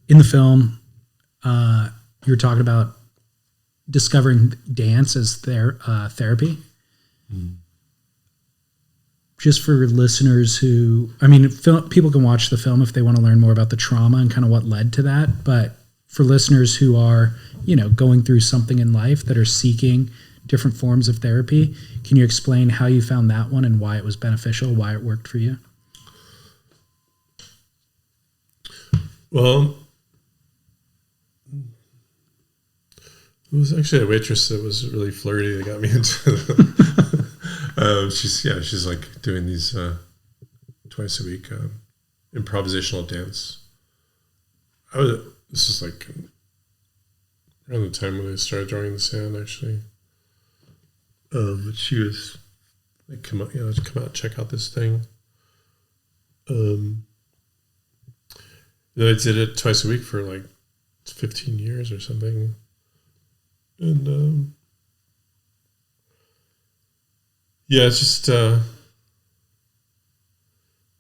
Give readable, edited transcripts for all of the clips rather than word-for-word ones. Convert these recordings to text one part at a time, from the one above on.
in the film, you're talking about discovering dance as therapy. Just for listeners who, people can watch the film if they want to learn more about the trauma and kind of what led to that. But for listeners who are, going through something in life that are seeking different forms of therapy, can you explain how you found that one and why it was beneficial, why it worked for you? Well, it was actually a waitress that was really flirty that got me into she's like doing these twice a week improvisational dance. This is like around the time when I started drawing in the sand, actually. But she was like, come out, check out this thing. Then I did it twice a week for like 15 years or something. And it's just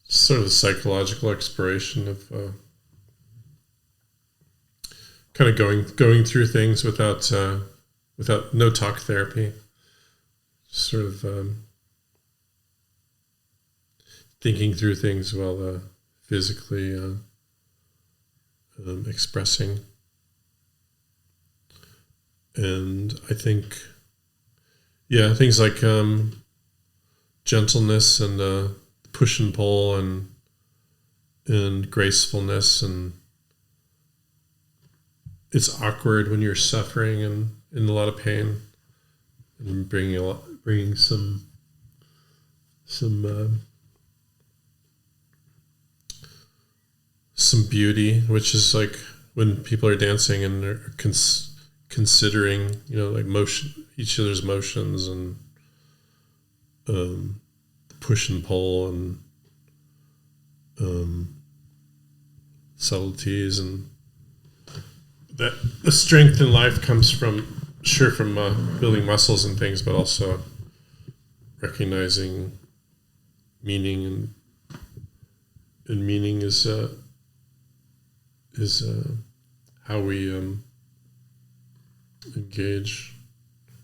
sort of a psychological exploration of kind of going through things without no talk therapy. Sort of thinking through things while physically expressing. And I think, things like gentleness and push and pull and gracefulness, and it's awkward when you're suffering and in a lot of pain, and bringing some beauty, which is like when people are dancing and they're considering, like motion, each other's motions, and push and pull, and subtleties, and that the strength in life comes from building muscles and things, but also recognizing meaning, and meaning is how we engage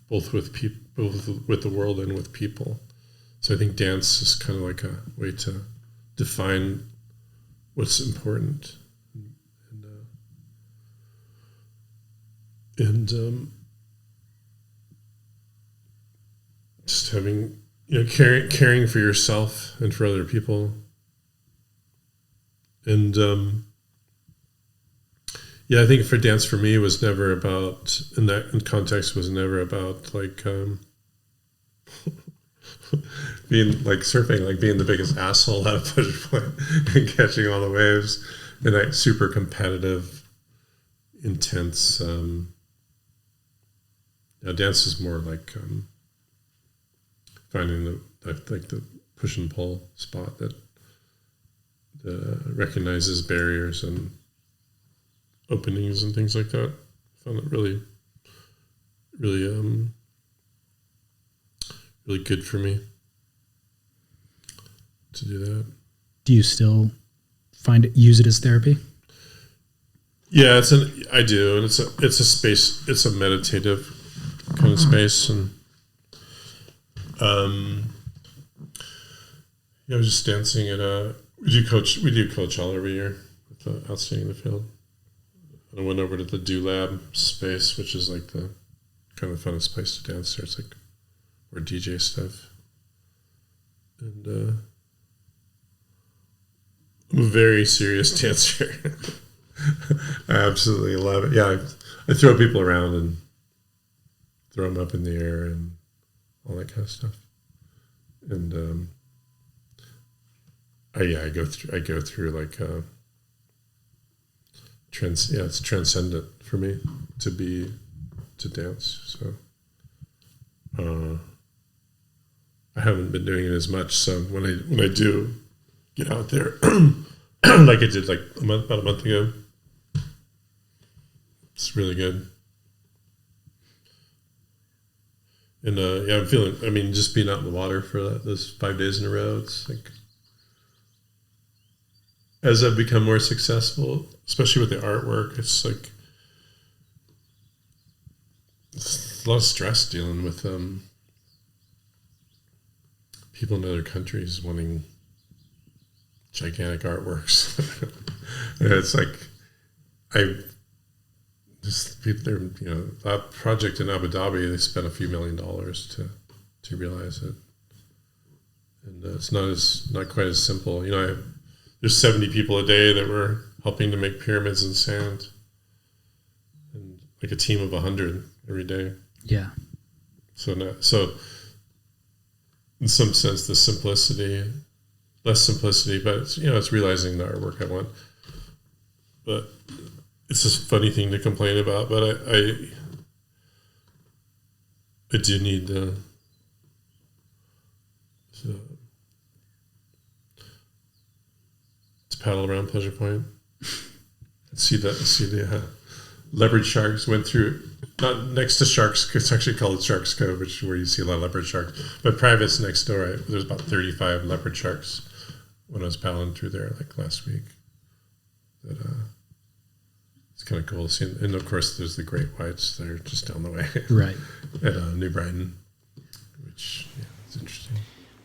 both with the world and with people. So I think dance is kind of like a way to define what's important, and just having, caring for yourself and for other people, and I think for dance, for me, was never about, in context, was never about like being like surfing, like being the biggest asshole out of push point and catching all the waves, and that super competitive, intense. Dance is more like finding the push and pull spot that recognizes barriers and openings and things like that. I found it really, really, really good for me to do that. Do you still use it as therapy? Yeah, I do, and it's a space. It's a meditative kind of space, and I was just dancing at we do Coachella every year with the Outstanding in the Field. And I went over to the Do Lab space, which is like the kind of the funnest place to dance there. It's like or DJ stuff, and I'm a very serious dancer. I absolutely love it. Yeah, I throw people around and throw them up in the air and all that kind of stuff. And I go through like it's transcendent for me to dance. So I haven't been doing it as much. So when I do get out there, like I did like about a month ago, it's really good. And I'm feeling, just being out in the water for those 5 days in a row, it's like, as I've become more successful, especially with the artwork, it's like it's a lot of stress dealing with people in other countries wanting gigantic artworks. It's like that project in Abu Dhabi, they spent a few $1 million to realize it, and it's not quite as simple. There's 70 people a day that were helping to make pyramids in sand, and like a team of 100 every day. Yeah. So in some sense, the less simplicity, but it's realizing the artwork I want. But it's a funny thing to complain about. But I do need to paddle around Pleasure Point and see the leopard sharks. Went through, not next to Sharks, it's actually called Sharks Cove, which is where you see a lot of leopard sharks, but private's next door. There's about 35 leopard sharks when I was paddling through there like last week. But it's kind of cool to see. And of course there's the great whites that are just down the way. Right. At New Brighton, which is interesting.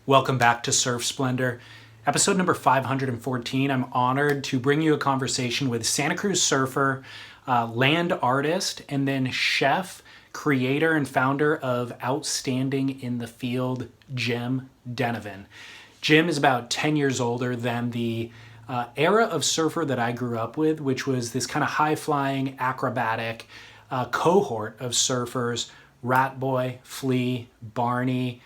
Welcome back to Surf Splendor. Episode number 514. I'm honored to bring you a conversation with Santa Cruz surfer, land artist, and then chef, creator, and founder of Outstanding in the Field, Jim Denevan. Jim is about 10 years older than the era of surfer that I grew up with, which was this kind of high-flying, acrobatic cohort of surfers: Rat Boy, Flea, Barney,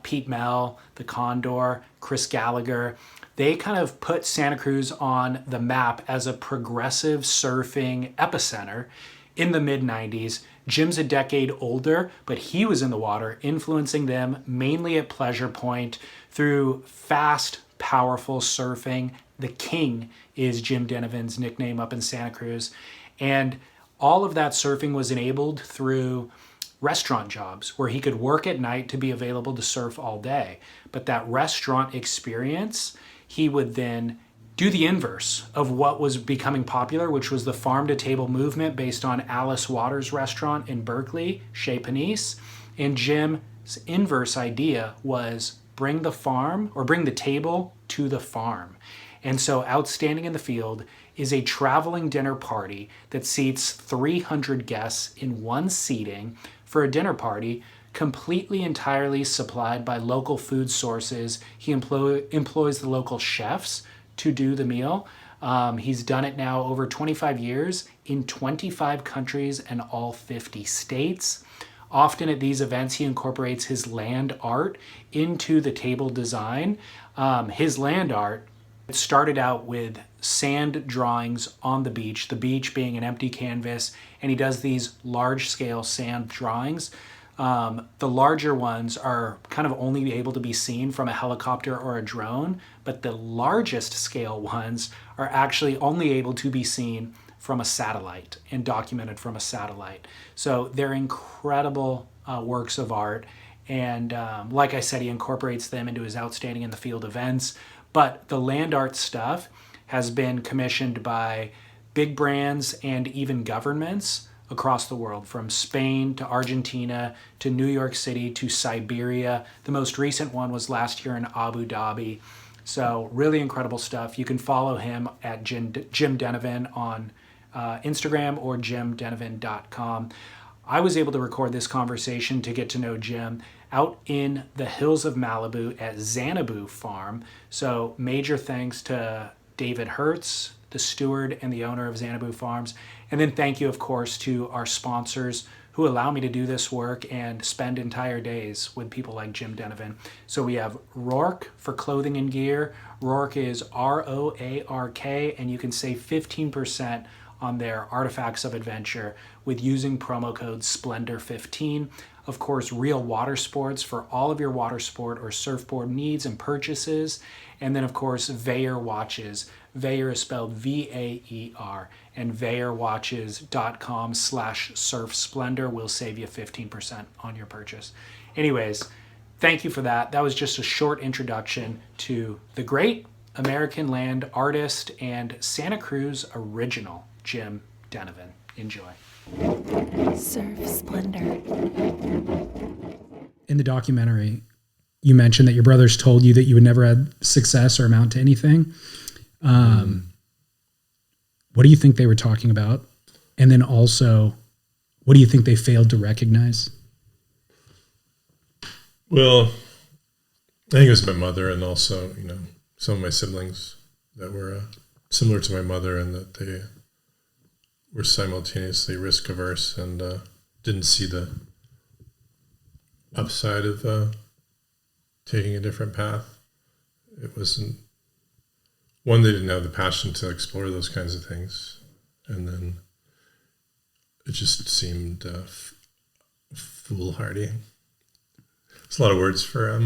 Pete Mel, the Condor, Chris Gallagher. They kind of put Santa Cruz on the map as a progressive surfing epicenter in the mid-90s. Jim's a decade older, but he was in the water, influencing them mainly at Pleasure Point through fast, powerful surfing. The King is Jim Denevan's nickname up in Santa Cruz. And all of that surfing was enabled through restaurant jobs where he could work at night to be available to surf all day. But that restaurant experience, he would then do the inverse of what was becoming popular, which was the farm-to-table movement based on Alice Waters' restaurant in Berkeley, Chez Panisse. And Jim's inverse idea was bring the table to the farm. And so Outstanding in the Field is a traveling dinner party that seats 300 guests in one seating for a dinner party, completely entirely supplied by local food sources. He employs the local chefs to do the meal. He's done it now over 25 years in 25 countries and all 50 states. Often at these events, he incorporates his land art into the table design. His land art started out with sand drawings on the beach being an empty canvas, and he does these large-scale sand drawings. The larger ones are kind of only able to be seen from a helicopter or a drone, but the largest scale ones are actually only able to be seen from a satellite and documented from a satellite. So they're incredible works of art. And like I said, he incorporates them into his Outstanding in the Field events. But the land art stuff has been commissioned by big brands and even governments across the world, from Spain to Argentina to New York City to Siberia. The most recent one was last year in Abu Dhabi. So really incredible stuff. You can follow him at Jim Denevan on Instagram or jimdenevan.com. I was able to record this conversation to get to know Jim out in the hills of Malibu at Xanadu Farm. So major thanks to David Hertz, the steward and the owner of Xanadu Farms. And then thank you, of course, to our sponsors who allow me to do this work and spend entire days with people like Jim Denevan. So we have Roark for clothing and gear. Roark is ROARK, and you can save 15% on their Artifacts of Adventure with using promo code SPLENDOR15. Of course, Real Water Sports for all of your water sport or surfboard needs and purchases. And then, of course, Veyer Watches. Veyer is spelled V-A-E-R. And VeyerWatches.com/surfsplendor will save you 15% on your purchase. Anyways, thank you for that. That was just a short introduction to the great American land artist and Santa Cruz original, Jim Denevan. Enjoy. Surf Splendor. In the documentary, you mentioned that your brothers told you that you would never have success or amount to anything. What do you think they were talking about? And then also, what do you think they failed to recognize? Well, I think it was my mother and also, some of my siblings that were similar to my mother in that they were simultaneously risk averse and didn't see the upside of taking a different path. It wasn't, one, they didn't have the passion to explore those kinds of things. And then it just seemed foolhardy. It's a lot of words for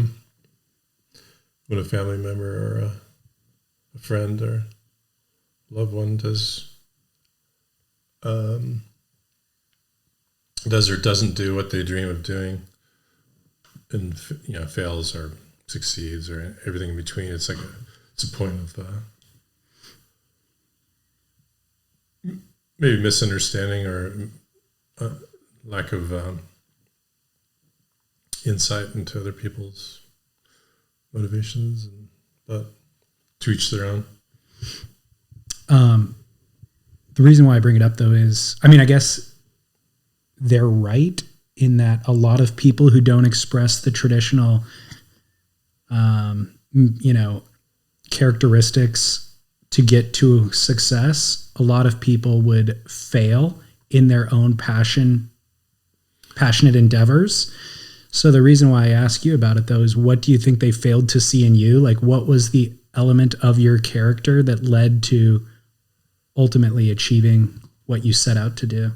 when a family member or a friend or loved one does or doesn't do what they dream of doing, and fails or succeeds or everything in between. It's like it's a point of maybe misunderstanding or lack of insight into other people's motivations, but to each their own. The reason why I bring it up, though, is, I guess they're right in that a lot of people who don't express the traditional, characteristics to get to success, a lot of people would fail in their own passionate endeavors. So the reason why I ask you about it, though, is what do you think they failed to see in you? Like, what was the element of your character that led to ultimately achieving what you set out to do?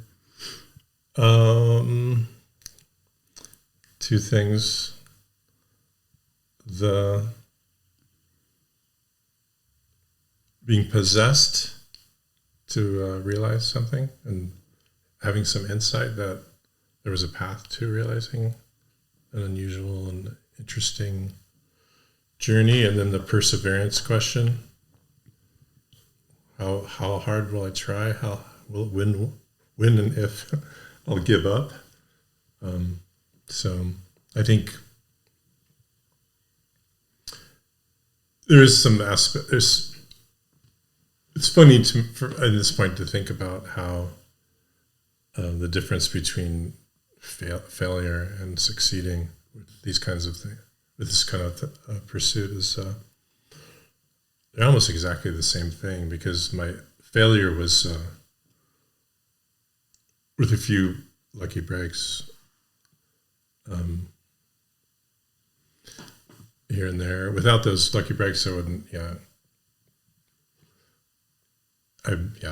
Two things. The being possessed to realize something and having some insight that there was a path to realizing an unusual and interesting journey, and then the perseverance question. How hard will I try? How will it when and if I'll give up? So I think there is some aspect. It's funny at this point to think about how the difference between failure and succeeding with these kinds of things, with this kind of pursuit, is they're almost exactly the same thing, because my failure was with a few lucky breaks here and there. Without those lucky breaks, I wouldn't.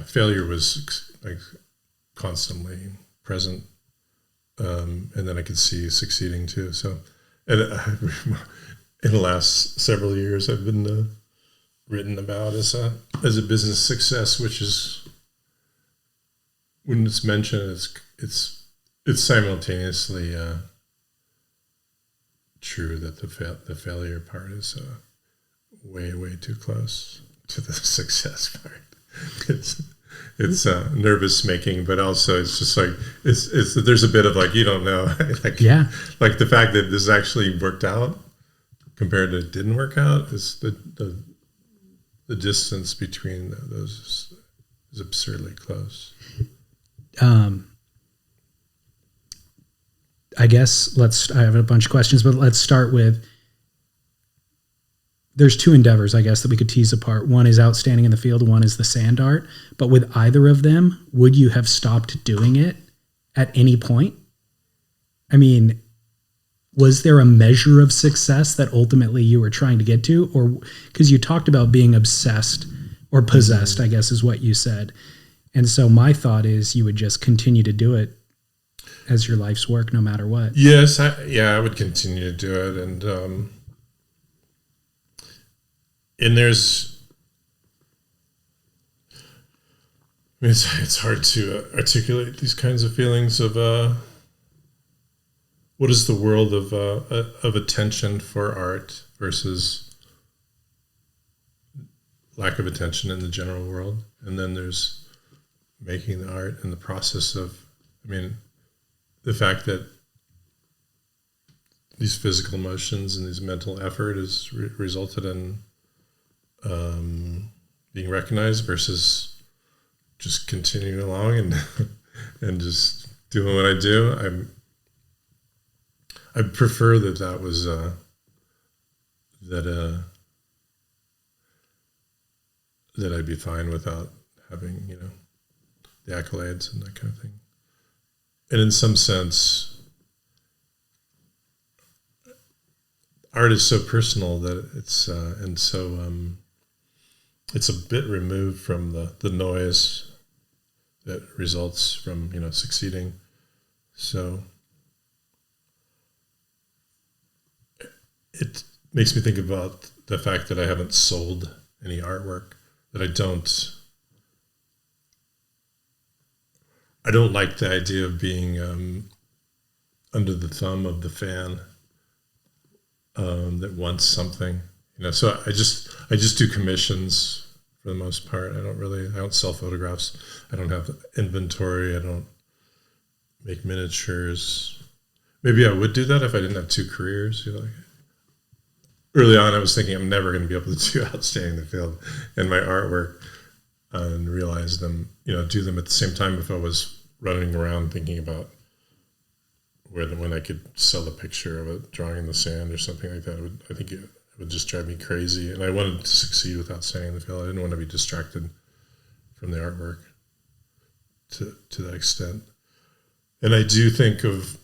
Failure was like constantly present, and then I could see succeeding too. So, and in the last several years, I've been written about as a business success, which is, when it's mentioned, it's simultaneously true that the failure part is way too close to the success part. It's nervous making, but also it's just like it's there's a bit of like, you don't know, like the fact that this actually worked out compared to it didn't work out is the distance between those is absurdly close. I guess I have a bunch of questions, but let's start with, there's two endeavors, I guess, that we could tease apart. One is outstanding in the field, one is the sand art. But with either of them, would you have stopped doing it at any point? Was there a measure of success that ultimately you were trying to get to? Or, because you talked about being obsessed or possessed, I guess is what you said. And so my thought is you would just continue to do it as your life's work, no matter what. Yes, I would continue to do it. And there's, it's hard to articulate these kinds of feelings of what is the world of attention for art versus lack of attention in the general world, and then there's making the art and the process of, I mean, the fact that these physical motions and these mental effort has resulted in being recognized versus just continuing along and and just doing what I do. I prefer that was that I'd be fine without having, you know, the accolades and that kind of thing. And in some sense, art is so personal that it's it's a bit removed from the noise that results from, you know, succeeding. So it makes me think about the fact that I haven't sold any artwork, that I don't like the idea of being under the thumb of the fan that wants something, you know. So I just do commissions for the most part. I don't sell photographs. I don't have inventory. I don't make miniatures. Maybe I would do that if I didn't have two careers. You know, like, early on, I was thinking I'm never going to be able to do Outstanding the Field and my artwork, and realize them, you know, do them at the same time. If I was running around thinking about when I could sell a picture of a drawing in the sand or something like that, I think it would just drive me crazy. And I wanted to succeed without Outstanding the Field. I didn't want to be distracted from the artwork to that extent. And I do think of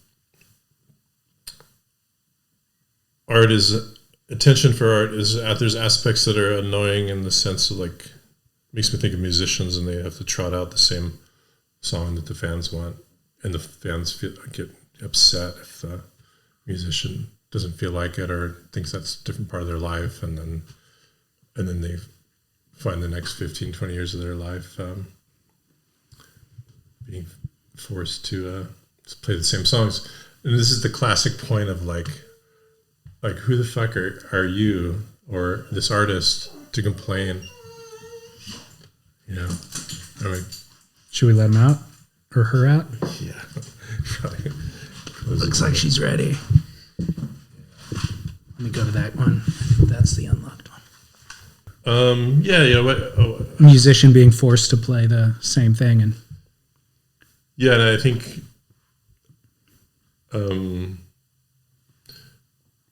art as attention for art is there's aspects that are annoying in the sense of, like, makes me think of musicians and they have to trot out the same song that the fans want, and the fans get upset if the musician doesn't feel like it or thinks that's a different part of their life, and then they find the next 15, 20 years of their life being forced to play the same songs. And this is the classic point of like who the fuck are you or this artist to complain? You know, I mean, should we let him out or her out? Yeah. Looks like she's ready. Let me go to that one. That's the unlocked one. Yeah, you know what? Musician being forced to play the same thing, and yeah, and I think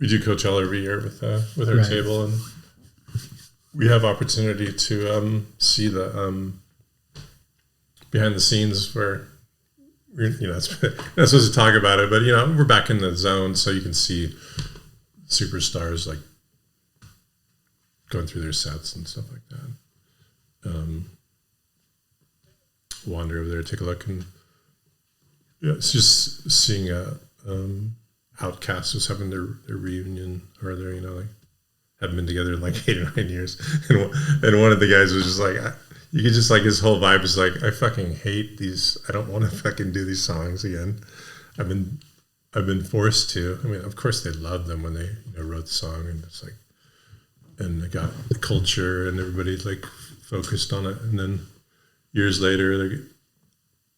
we do Coachella every year with our right. table, and we have opportunity to see the behind the scenes where we're, you know, it's not supposed to talk about it, but, you know, we're back in the zone, so you can see superstars like going through their sets and stuff like that. Wander over there, take a look, and yeah, it's just seeing Outcast was having their reunion, or their, you know, like, hadn't been together in like 8 or 9 years, and one of the guys was just like, you could just, like, his whole vibe is like, I fucking hate these. I don't want to fucking do these songs again. I've been forced to. I mean, of course they loved them when they, you know, wrote the song, and it's like, and they got the culture and everybody like focused on it, and then years later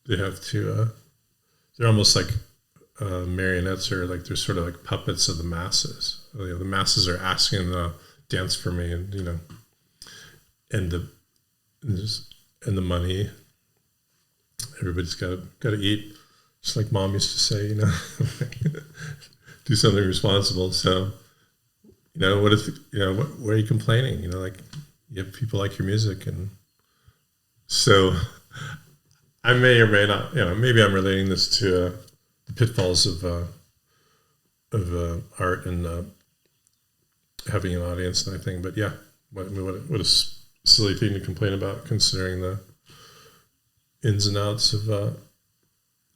they have to. They're almost like marionettes, or like they're sort of like puppets of the masses. You know, the masses are asking them to dance for me, and, you know, and the money. Everybody's got to eat, just like Mom used to say, you know, do something responsible. So, you know, what if, you know, what are you complaining? You know, like, you have people like your music, and so I may or may not, you know, maybe I'm relating this to the pitfalls of art and having an audience and everything. But yeah, what a silly thing to complain about, considering the ins and outs of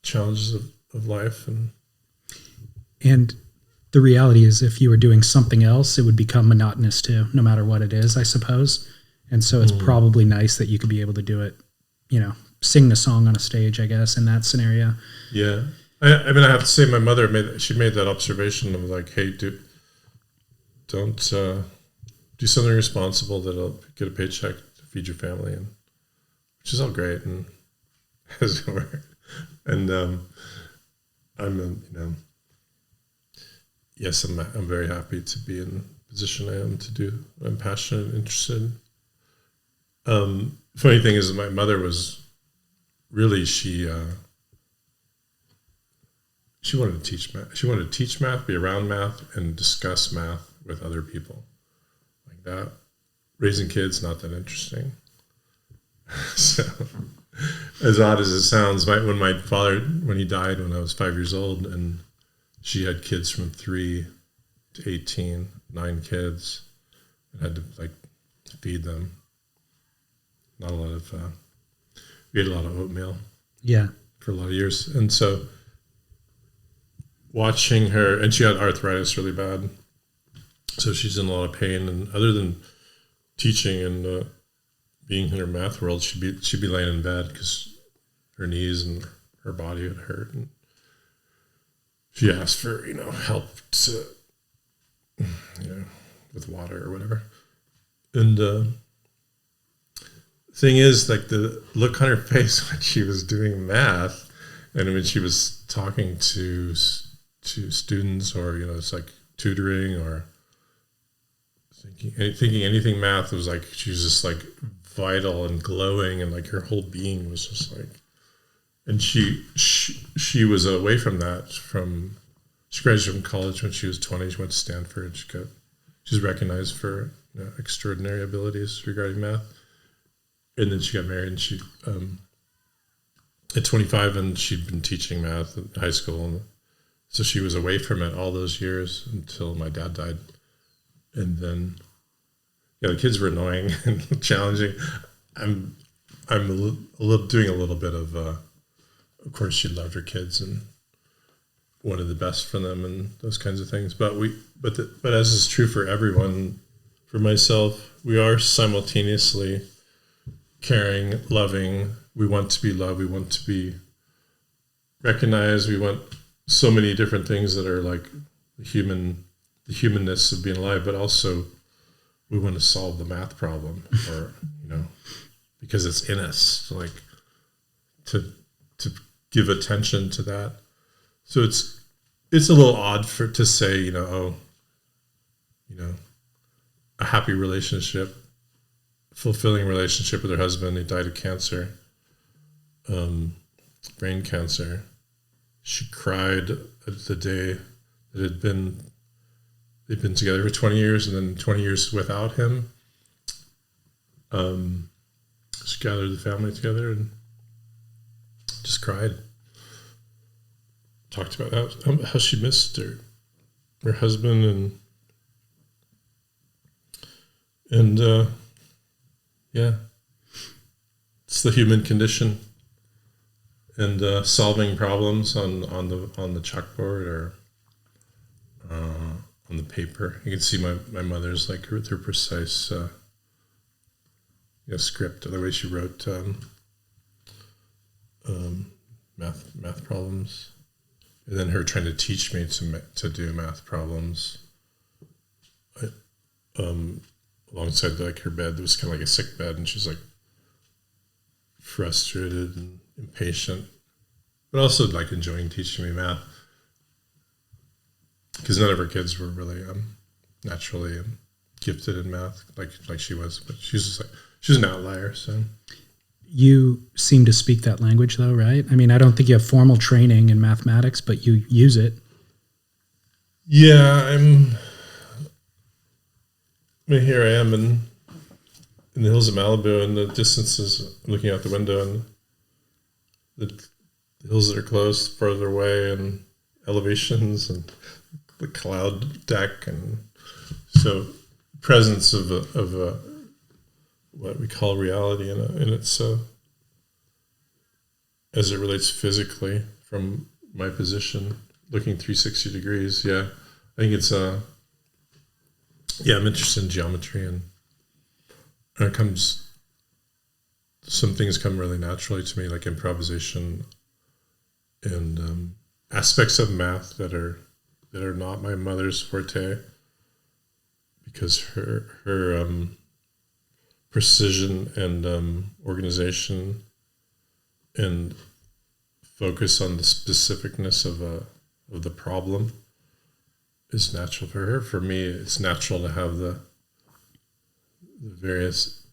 challenges of life. And the reality is, if you were doing something else, it would become monotonous too, no matter what it is, I suppose. And so it's probably nice that you could be able to do it, you know, sing a song on a stage, I guess, in that scenario. Yeah. I mean, I have to say, my mother made that observation of like, hey, don't do something responsible that'll get a paycheck. feed your family, and which is all great, and and yes, I'm very happy to be in the position I am to do. I'm passionate and interested. Funny thing is, my mother was really she wanted to teach math. She wanted to teach math, be around math, and discuss math with other people like that. Raising kids, not that interesting. So, as odd as it sounds, when my father, when he died when I was 5 years old, and she had kids from 3 to 18, 9 kids, and had to feed them. Not a lot of, we ate a lot of oatmeal. Yeah. For a lot of years. And so watching her, and she had arthritis really bad. So she's in a lot of pain. And other than teaching and being in her math world, she'd be laying in bed because her knees and her body would hurt. And she asked for, help to, with water or whatever. And, thing is, the look on her face when she was doing math, and when she was talking to students, or it's like tutoring, or thinking anything math, was like she was just vital and glowing, and her whole being was just and she was away from that. She graduated from college when she was 20. She went to Stanford. She's recognized for extraordinary abilities regarding math. And then she got married, and she, at 25, and she'd been teaching math in high school. And so she was away from it all those years until my dad died. And then, the kids were annoying and challenging. I'm doing a little bit of course, she loved her kids and wanted the best for them and those kinds of things. But as is true for everyone, for myself, we are simultaneously caring, loving. We want to be loved. We want to be recognized. We want so many different things that are the humanness of being alive, but also we want to solve the math problem, or because it's in us, to give attention to that. So it's a little odd to say, a happy relationship, fulfilling relationship with her husband. He died of cancer, brain cancer. She cried the day that they'd been together for 20 years, and then 20 years without him. She gathered the family together and just cried. Talked about how she missed her husband, and yeah, it's the human condition, and solving problems on the chalkboard or on the paper. You can see my mother's with her precise script, the way she wrote math problems, and then her trying to teach me to do math problems. Alongside her bed, there was kind of a sick bed, and she's frustrated and impatient, but also enjoying teaching me math, because none of her kids were really naturally gifted in math like she was, but she's an outlier. So you seem to speak that language, though, right? I mean, I don't think you have formal training in mathematics, but you use it. Yeah, here I am in the hills of Malibu, and the distance is looking out the window, and the hills that are close, further away, and elevations, and the cloud deck, and so presence of a what we call reality in its as it relates physically from my position, looking 360 degrees. Yeah, I think it's I'm interested in geometry, and some things come really naturally to me, like improvisation and aspects of math that are not my mother's forte, because her precision and organization and focus on the specificness of the problem is natural for her. For me, it's natural to have the various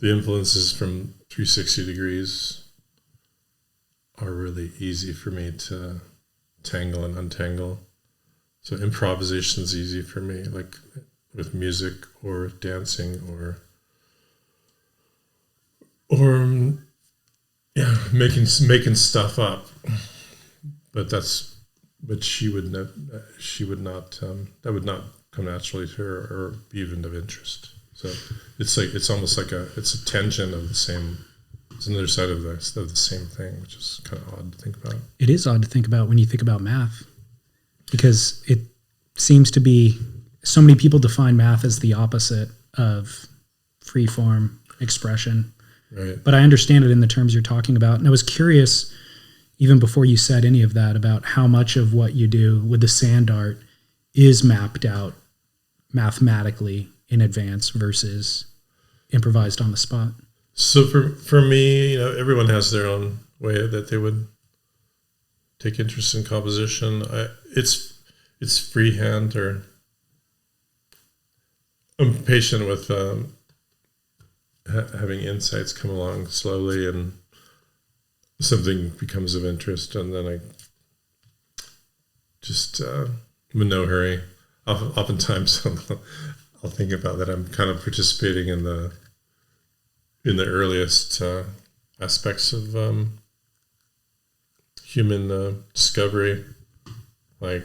the influences from 360 degrees are really easy for me to tangle and untangle. So improvisation is easy for me, like with music or dancing or making stuff up. But she would not that would not come naturally to her or be even of interest. So it's almost like it's a tangent of the same. It's another side of the same thing, which is kind of odd to think about. It is odd to think about when you think about math, because it seems to be so many people define math as the opposite of free form expression. Right. But I understand it in the terms you're talking about. And I was curious, even before you said any of that, about how much of what you do with the sand art is mapped out mathematically in advance versus improvised on the spot. So for me, everyone has their own way that they would take interest in composition. It's freehand, or I'm patient with having insights come along slowly, and something becomes of interest, and then I just I'm in no hurry. Oftentimes, I'll think about that I'm kind of participating in the earliest aspects of human discovery, like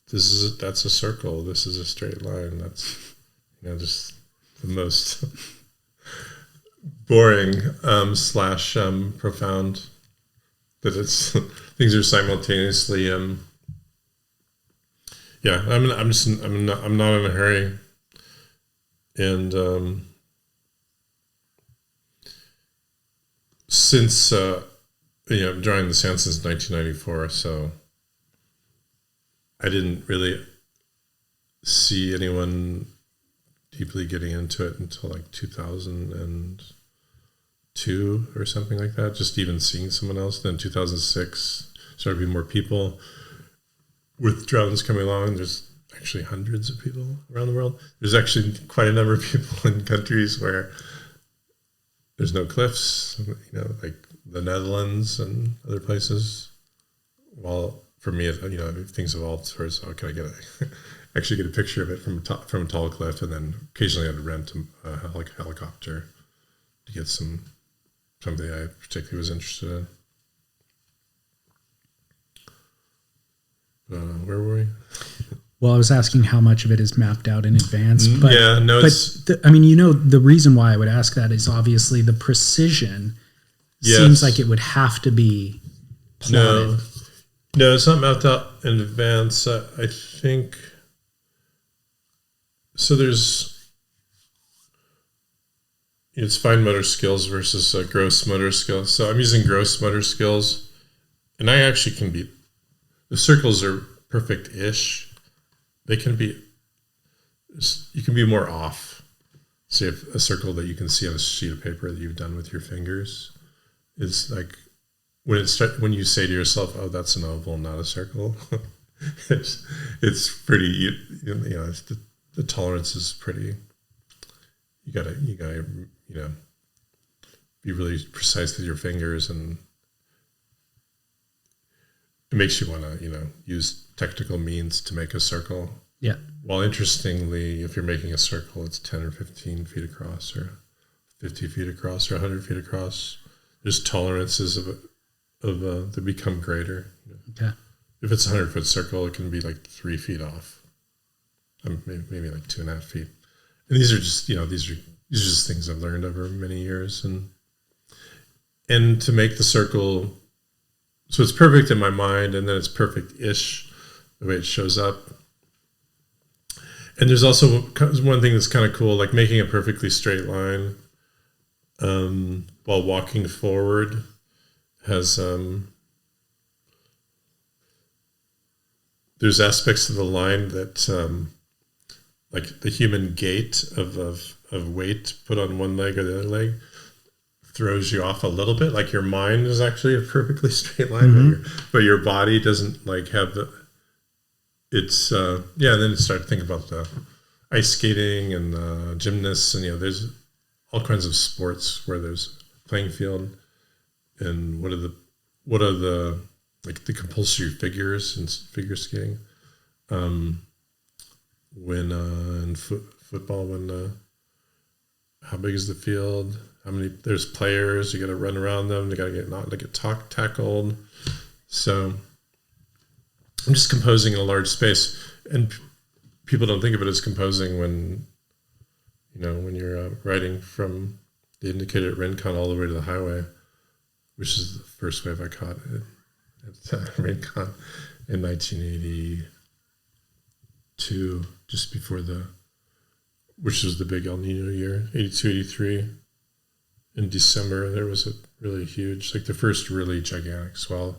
that's a circle, this is a straight line. That's just the most boring slash profound. That it's things are simultaneously. I'm not in a hurry, and since I'm drawing the sand since 1994, so I didn't really see anyone deeply getting into it until like 2002 or something like that. Just even seeing someone else. Then 2006 started to be more people. With drones coming along, there's actually hundreds of people around the world. There's actually quite a number of people in countries where there's no cliffs, like the Netherlands and other places. Well, for me, things evolved towards, can I actually get a picture of it from a tall cliff, and then occasionally I'd rent a helicopter to get something I particularly was interested in. Where were we? Well, I was asking how much of it is mapped out in advance. The reason why I would ask that is obviously the precision seems like it would have to be plotted. No, it's not mapped out in advance. I think so. It's fine motor skills versus gross motor skills. So I'm using gross motor skills, and I actually can be. The circles are perfect-ish. They can be. You can be more off. Say if a circle that you can see on a sheet of paper that you've done with your fingers is like when you say to yourself, "Oh, that's an oval, not a circle." it's pretty. The tolerance is pretty. You gotta be really precise with your fingers, and it makes you want to use technical means to make a circle. Yeah. While interestingly, if you're making a circle, it's 10 or 15 feet across, or 50 feet across, or 100 feet across. There's tolerances that become greater. Okay. If it's a 100-foot circle, it can be like 3 feet off, maybe like 2.5 feet. And these are just just things I've learned over many years, and to make the circle, so it's perfect in my mind, and then it's perfect-ish the way it shows up. And there's also one thing that's kind of cool, like making a perfectly straight line while walking forward has there's aspects of the line that like the human gait of weight put on one leg or the other leg throws you off a little bit. Like your mind is actually a perfectly straight line, but your body doesn't like have the. It's and then start thinking about the ice skating and gymnasts, and there's all kinds of sports where there's playing field, and what are the like the compulsory figures in figure skating. When in football, how big is the field? How many? There's players. You got to run around them. They got to get tackled. So I'm just composing in a large space, and people don't think of it as composing when you're riding from the indicator at Rincon all the way to the highway, which is the first wave I caught at Rincon in 1982, just before which was the big El Nino year, 82, 83. In December, there was a really huge, like the first really gigantic swell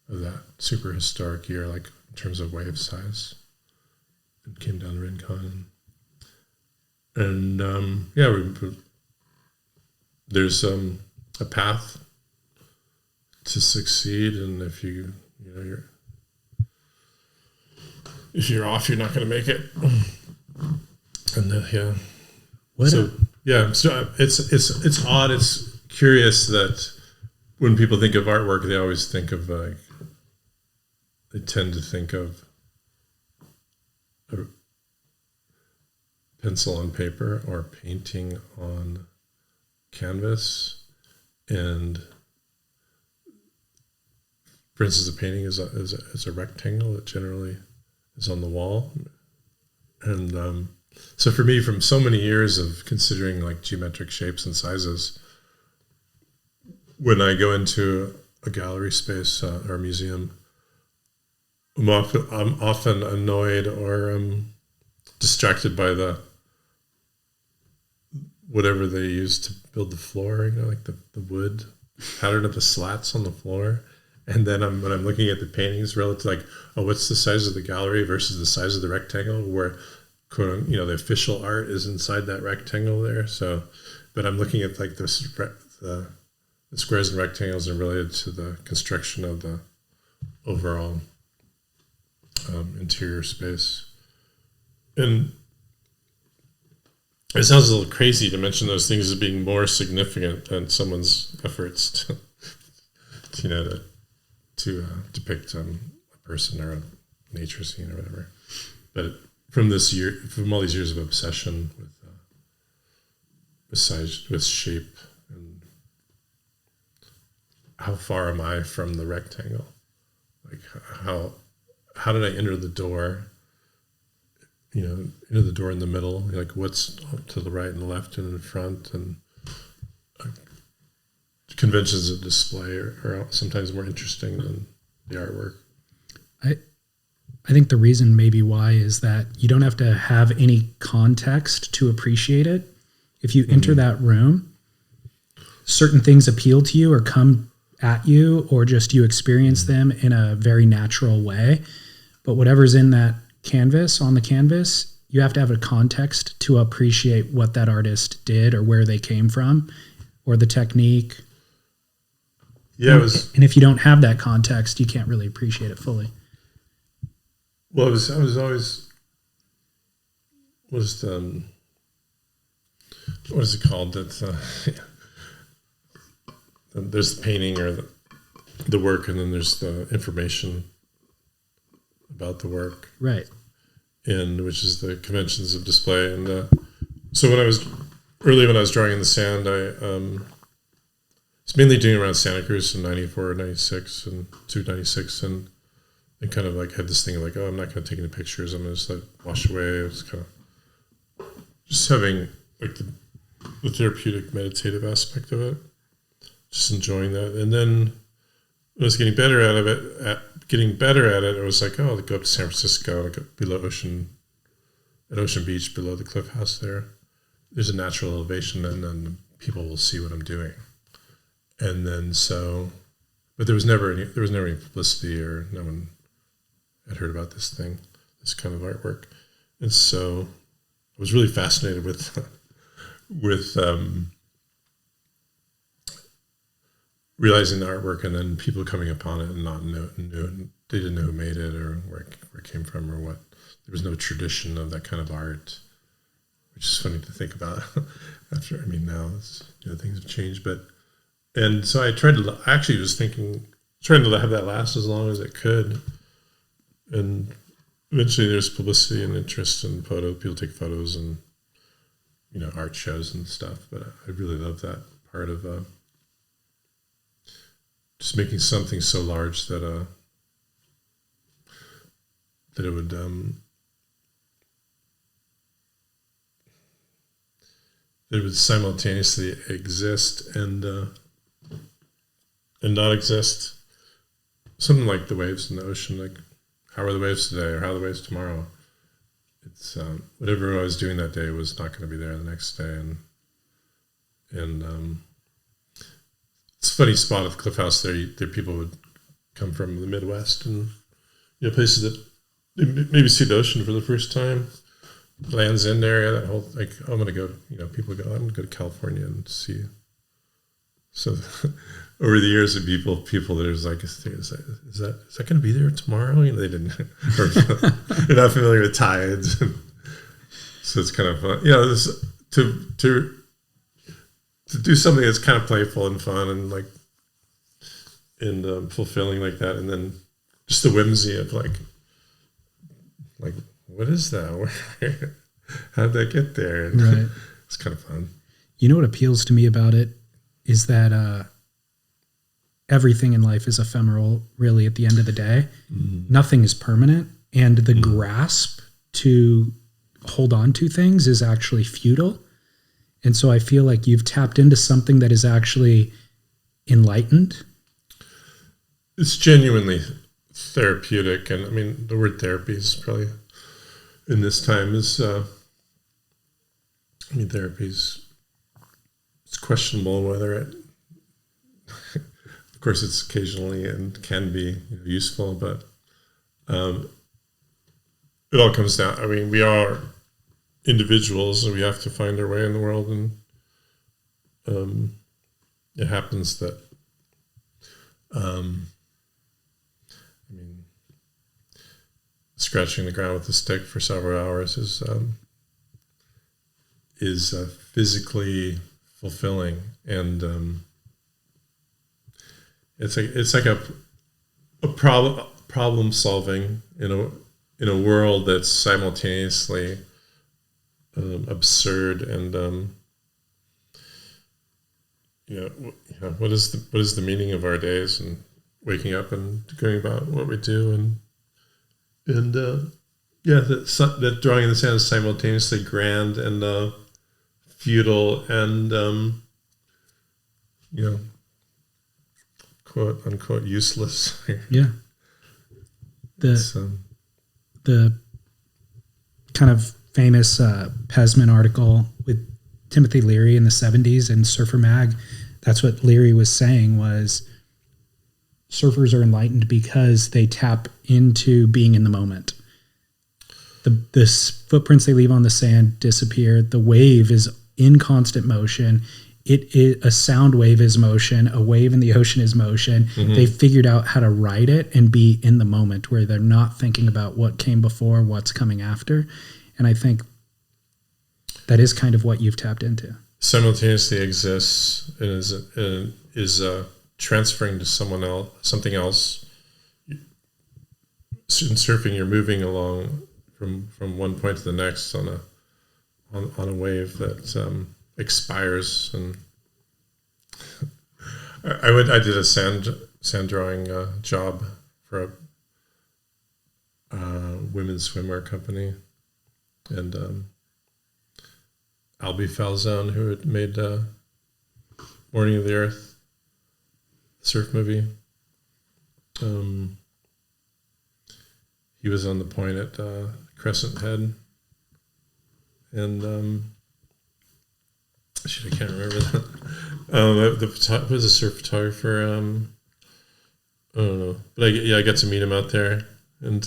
of that super historic year, like in terms of wave size. It came down Rincon. And there's a path to succeed, and if you're off, you're not going to make it. And so it's odd. It's curious that when people think of artwork, they always think of they tend to think of a pencil on paper or painting on canvas. And for instance, a painting is a rectangle that generally is on the wall. And so for me, from so many years of considering like geometric shapes and sizes, when I go into a gallery space or a museum, I'm often annoyed or distracted by whatever they use to build the floor, like the wood pattern of the slats on the floor. And then when I'm looking at the paintings relative to like, what's the size of the gallery versus the size of the rectangle, where the official art is inside that rectangle there. So, but I'm looking at like the squares and rectangles are related to the construction of the overall interior space. And it sounds a little crazy to mention those things as being more significant than someone's efforts to depict a person or a nature scene or whatever. But from all these years of obsession with shape and how far am I from the rectangle? Like how did I enter the door? Into the door in the middle, like what's to the right and the left and in front, and conventions of display are sometimes more interesting than the artwork. I think the reason maybe why is that you don't have to have any context to appreciate it. If you enter that room, certain things appeal to you or come at you, or just you experience them in a very natural way. But whatever's in that on the canvas, you have to have a context to appreciate what that artist did or where they came from or the technique. Yeah, and if you don't have that context, you can't really appreciate it fully. Well, I was always what is it called? That there's the painting or the work, and then there's the information about the work, right? And which is the conventions of display. And so when I was drawing in the sand, I was mainly doing around Santa Cruz in 94, 96, and 96, and kind of like had this thing of like, I'm not going to take any pictures. I'm going to just like wash away. It was kind of just having like the therapeutic meditative aspect of it, just enjoying that. And then when I was getting better at it, it was like, I'll go up to San Francisco, go below Ocean Beach, below the Cliff House there. There's a natural elevation, and then people will see what I'm doing. And then but there was never any publicity, or no one had heard about this kind of artwork. And so was really fascinated with realizing the artwork and then people coming upon it and not knew they didn't know who made it or where it came from or what. There was no tradition of that kind of art, which is funny to think about. After, I mean, now things have changed, and so I actually was trying to have that last as long as it could, and eventually there's publicity and interest in people take photos and art shows and stuff. But I really love that part of just making something so large that it would simultaneously exist and not exist. Something like the waves in the ocean, like how are the waves today or how are the waves tomorrow? It's whatever I was doing that day was not going to be there the next day, and it's a funny spot at the Cliff House. There people would come from the Midwest and places that they maybe see the ocean for the first time. Land's End area, that whole I'm going to go. People go. I'm going to go to California and see. So over the years, of people there's like, is that going to be there tomorrow? They didn't. Or, they're not familiar with tides, so it's kind of fun. To do something that's kind of playful and fun and fulfilling like that, and then just the whimsy of like what is that? How'd that get there? And right. It's kind of fun. What appeals to me about it is that everything in life is ephemeral, really, at the end of the day. Mm-hmm. Nothing is permanent, and the grasp to hold on to things is actually futile. And so I feel like you've tapped into something that is actually enlightened. It's genuinely therapeutic. And I mean, the word therapy is probably in this time is, therapy's, it's questionable whether it, of course it's occasionally and can be useful, but it all comes down, we are individuals and we have to find our way in the world, and it happens that scratching the ground with a stick for several hours is physically fulfilling, and it's like a problem solving in a world that's simultaneously absurd and what is the meaning of our days, and waking up and going about what we do, and that drawing in the sand is simultaneously grand and futile and quote unquote useless. Yeah. The kind of famous Pesman article with Timothy Leary in the 70s in Surfer Mag, that's what Leary was saying, was surfers are enlightened because they tap into being in the moment. The footprints they leave on the sand disappear. The wave is in constant motion. A sound wave is motion. A wave in the ocean is motion. Mm-hmm. They figured out how to ride it and be in the moment, where they're not thinking about what came before, what's coming after. And I think that is kind of what you've tapped into. Simultaneously exists and is transferring to something else. In surfing, you're moving along from one point to the next on a wave that expires. And I did a sand drawing job for a women's swimwear company, and Albie Falzone, who had made Morning of the Earth, surf movie. He was on the point at Crescent Head, and I can't remember that. Was a surf photographer. I don't know, but I got to meet him out there and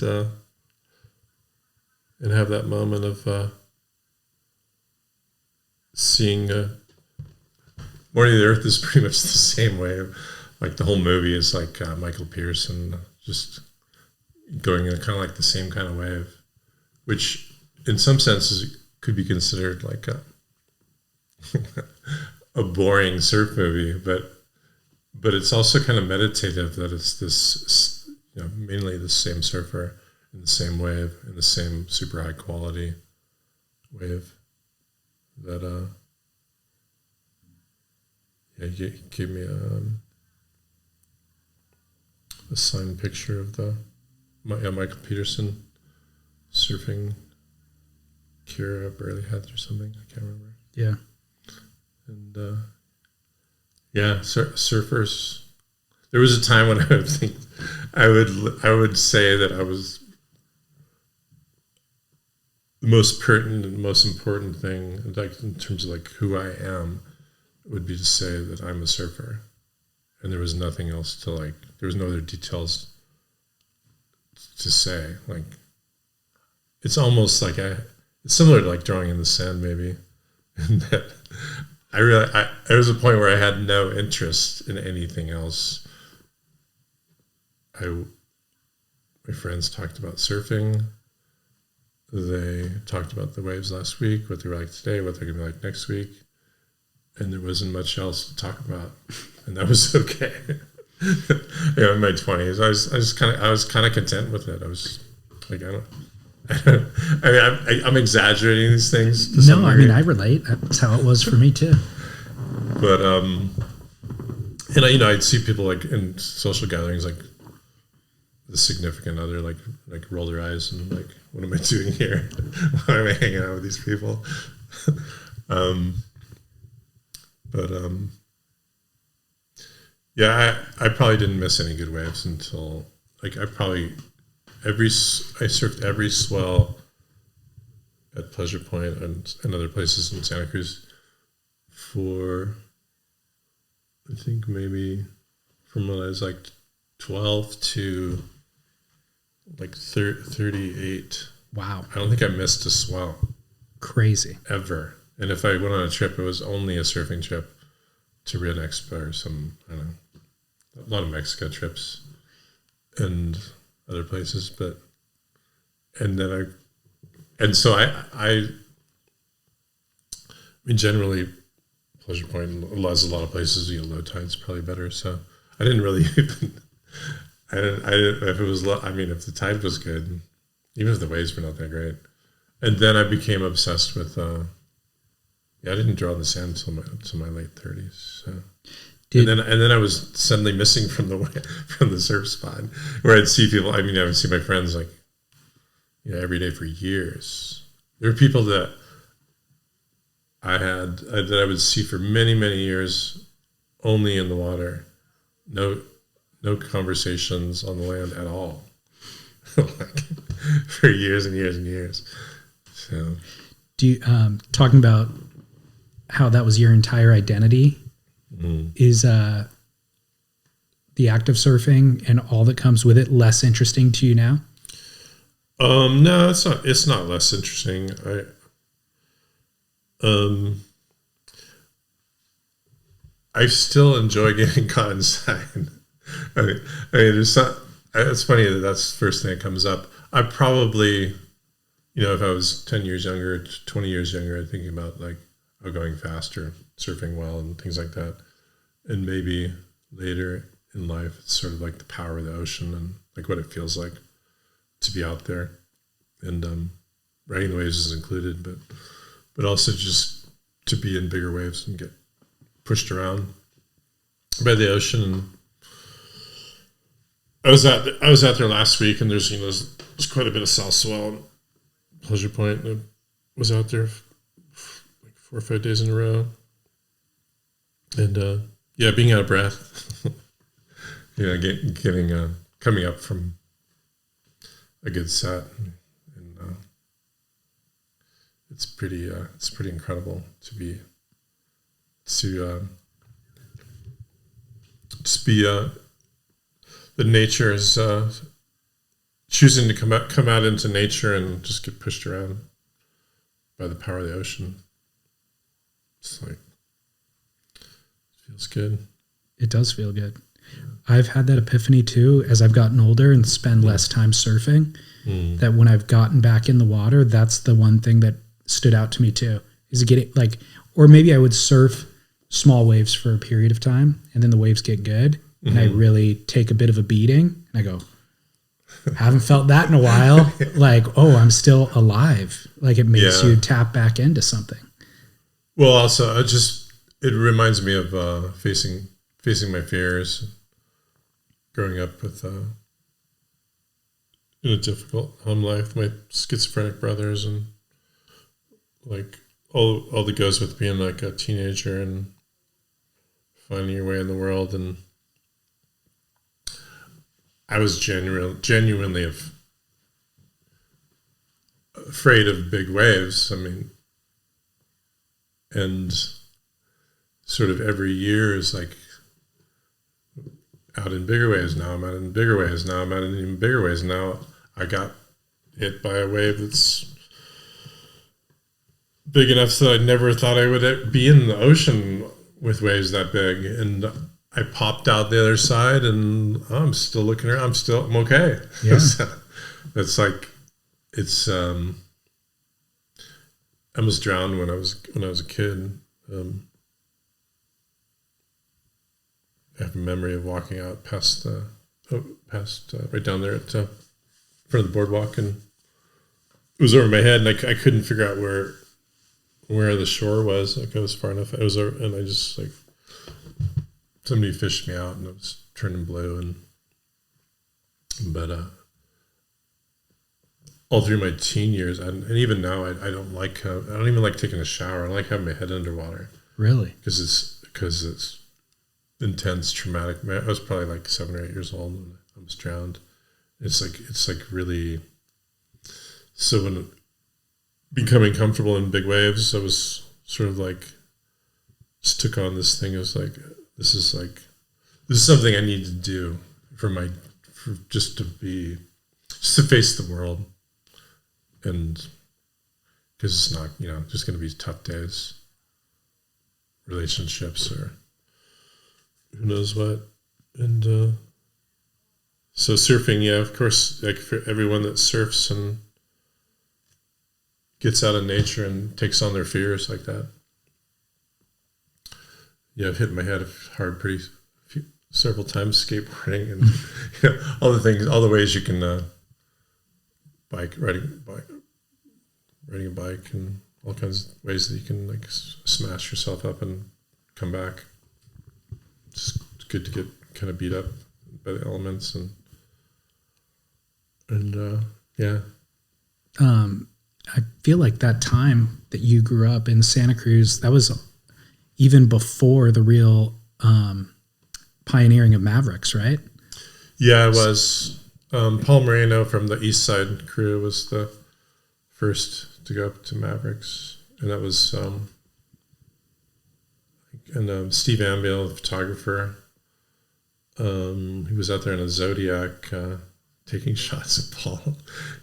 have that moment of seeing Morning of the Earth is pretty much the same wave. Like the whole movie is like Michael Pearson just going in kind of like the same kind of wave, which in some senses could be considered like a boring surf movie, but it's also kind of meditative that it's this, mainly the same surfer in the same wave, in the same super high quality wave that he gave me a signed picture of Michael Peterson surfing Kira Burleyhead or something. I can't remember. Yeah. And surfers. There was a time when I would think I would say that I was the most pertinent and most important thing, like in terms of like who I am, would be to say that I'm a surfer, and there was nothing else to like. There was no other details to say. Like it's almost like it's similar to like drawing in the sand, maybe. And that there was a point where I had no interest in anything else. My friends talked about surfing. They talked about the waves last week, what they were like today, what they're going to be like next week. And there wasn't much else to talk about. And that was okay. In my 20s, I was kind of content with it. I was like, I'm exaggerating these things. No, I mean, I relate. That's how it was for me too. But, I'd see people like in social gatherings, like the significant other, like roll their eyes and like, what am I doing here? Why am I hanging out with these people? I probably didn't miss any good waves until like I surfed every swell at Pleasure Point and other places in Santa Cruz for I think maybe from when I was like 12 to like 38. Wow. I don't think I missed a swell. Crazy. Ever. And if I went on a trip, it was only a surfing trip to Rio Expo or some, I don't know, a lot of Mexico trips and other places. So I mean, generally, Pleasure Point allows a lot of places, low tide's probably better. So I didn't really even, if it was low, I mean, if the tide was good, even if the waves were not that great. And then I became obsessed with, I didn't draw in the sand until my late 30s. So. And then I was suddenly missing from the surf spot where I'd see people. I mean, I would see my friends like, every day for years. There were people that that I would see for many, many years, only in the water, no conversations on the land at all, like for years and years and years. So, do you talking about how that was your entire identity? Is the act of surfing and all that comes with it less interesting to you now? No, it's not. It's not less interesting. I still enjoy getting caught inside. I mean, there's not. It's funny that that's the first thing that comes up. I probably, if I was 10 years younger, 20 years younger, I'd thinking about like going faster, surfing well, and things like that. And maybe later in life, it's sort of like the power of the ocean and like what it feels like to be out there. And riding the waves is included, but also just to be in bigger waves and get pushed around by the ocean. And I was out there last week, and there's quite a bit of south swell and Pleasure Point. And I was out there like 4 or 5 days in a row, and being out of breath. Getting coming up from a good set, and it's pretty incredible to be the nature is choosing to come out into nature and just get pushed around by the power of the ocean. It's like, feels good. It does feel good. I've had that epiphany too as I've gotten older and spend less time surfing. That when I've gotten back in the water, that's the one thing that stood out to me too. Is getting like, or maybe I would surf small waves for a period of time, and then the waves get good, and I really take a bit of a beating, and I go, haven't felt that in a while. Like, oh, I'm still alive. Like it makes you tap back into something. Well, also, it reminds me of facing my fears. Growing up with in a difficult home life, my schizophrenic brothers, and like all that goes with being like a teenager and finding your way in the world. And I was genuinely afraid of big waves. I mean, and sort of every year is like out in bigger waves. Now I'm out in bigger waves. Now I'm out in even bigger waves. Now I got hit by a wave that's big enough so that I never thought I would be in the ocean with waves that big. And I popped out the other side, and I'm still looking around. I'm okay. Yeah. It's like, I almost drowned when I was a kid. I have a memory of walking out past right down there at front of the boardwalk, and it was over my head, and I couldn't figure out where the shore was. Like I was far enough. It was over, and I just like somebody fished me out, and I was turning blue, but all through my teen years, and even now, I don't even like taking a shower. I like having my head underwater. Really? Because it's intense, traumatic. I was probably like 7 or 8 years old when I almost drowned. It's like really. So when becoming comfortable in big waves, I was sort of like just took on this thing. It was like this is something I need to do just to face the world, and because it's not just going to be tough days, relationships or who knows what. And so surfing, of course, like for everyone that surfs and gets out of nature and takes on their fears like that. I've hit my head hard several times skateboarding, and all the ways you can riding a bike, and all kinds of ways that you can like smash yourself up and come back. It's good to get kind of beat up by the elements and I feel like that time that you grew up in Santa Cruz, that was even before the real pioneering of Mavericks, right? Yeah, it was. Paul Moreno from the East Side crew was the first to go up to Mavericks, and that was Steve Anvil, the photographer. He was out there in a Zodiac taking shots at Paul.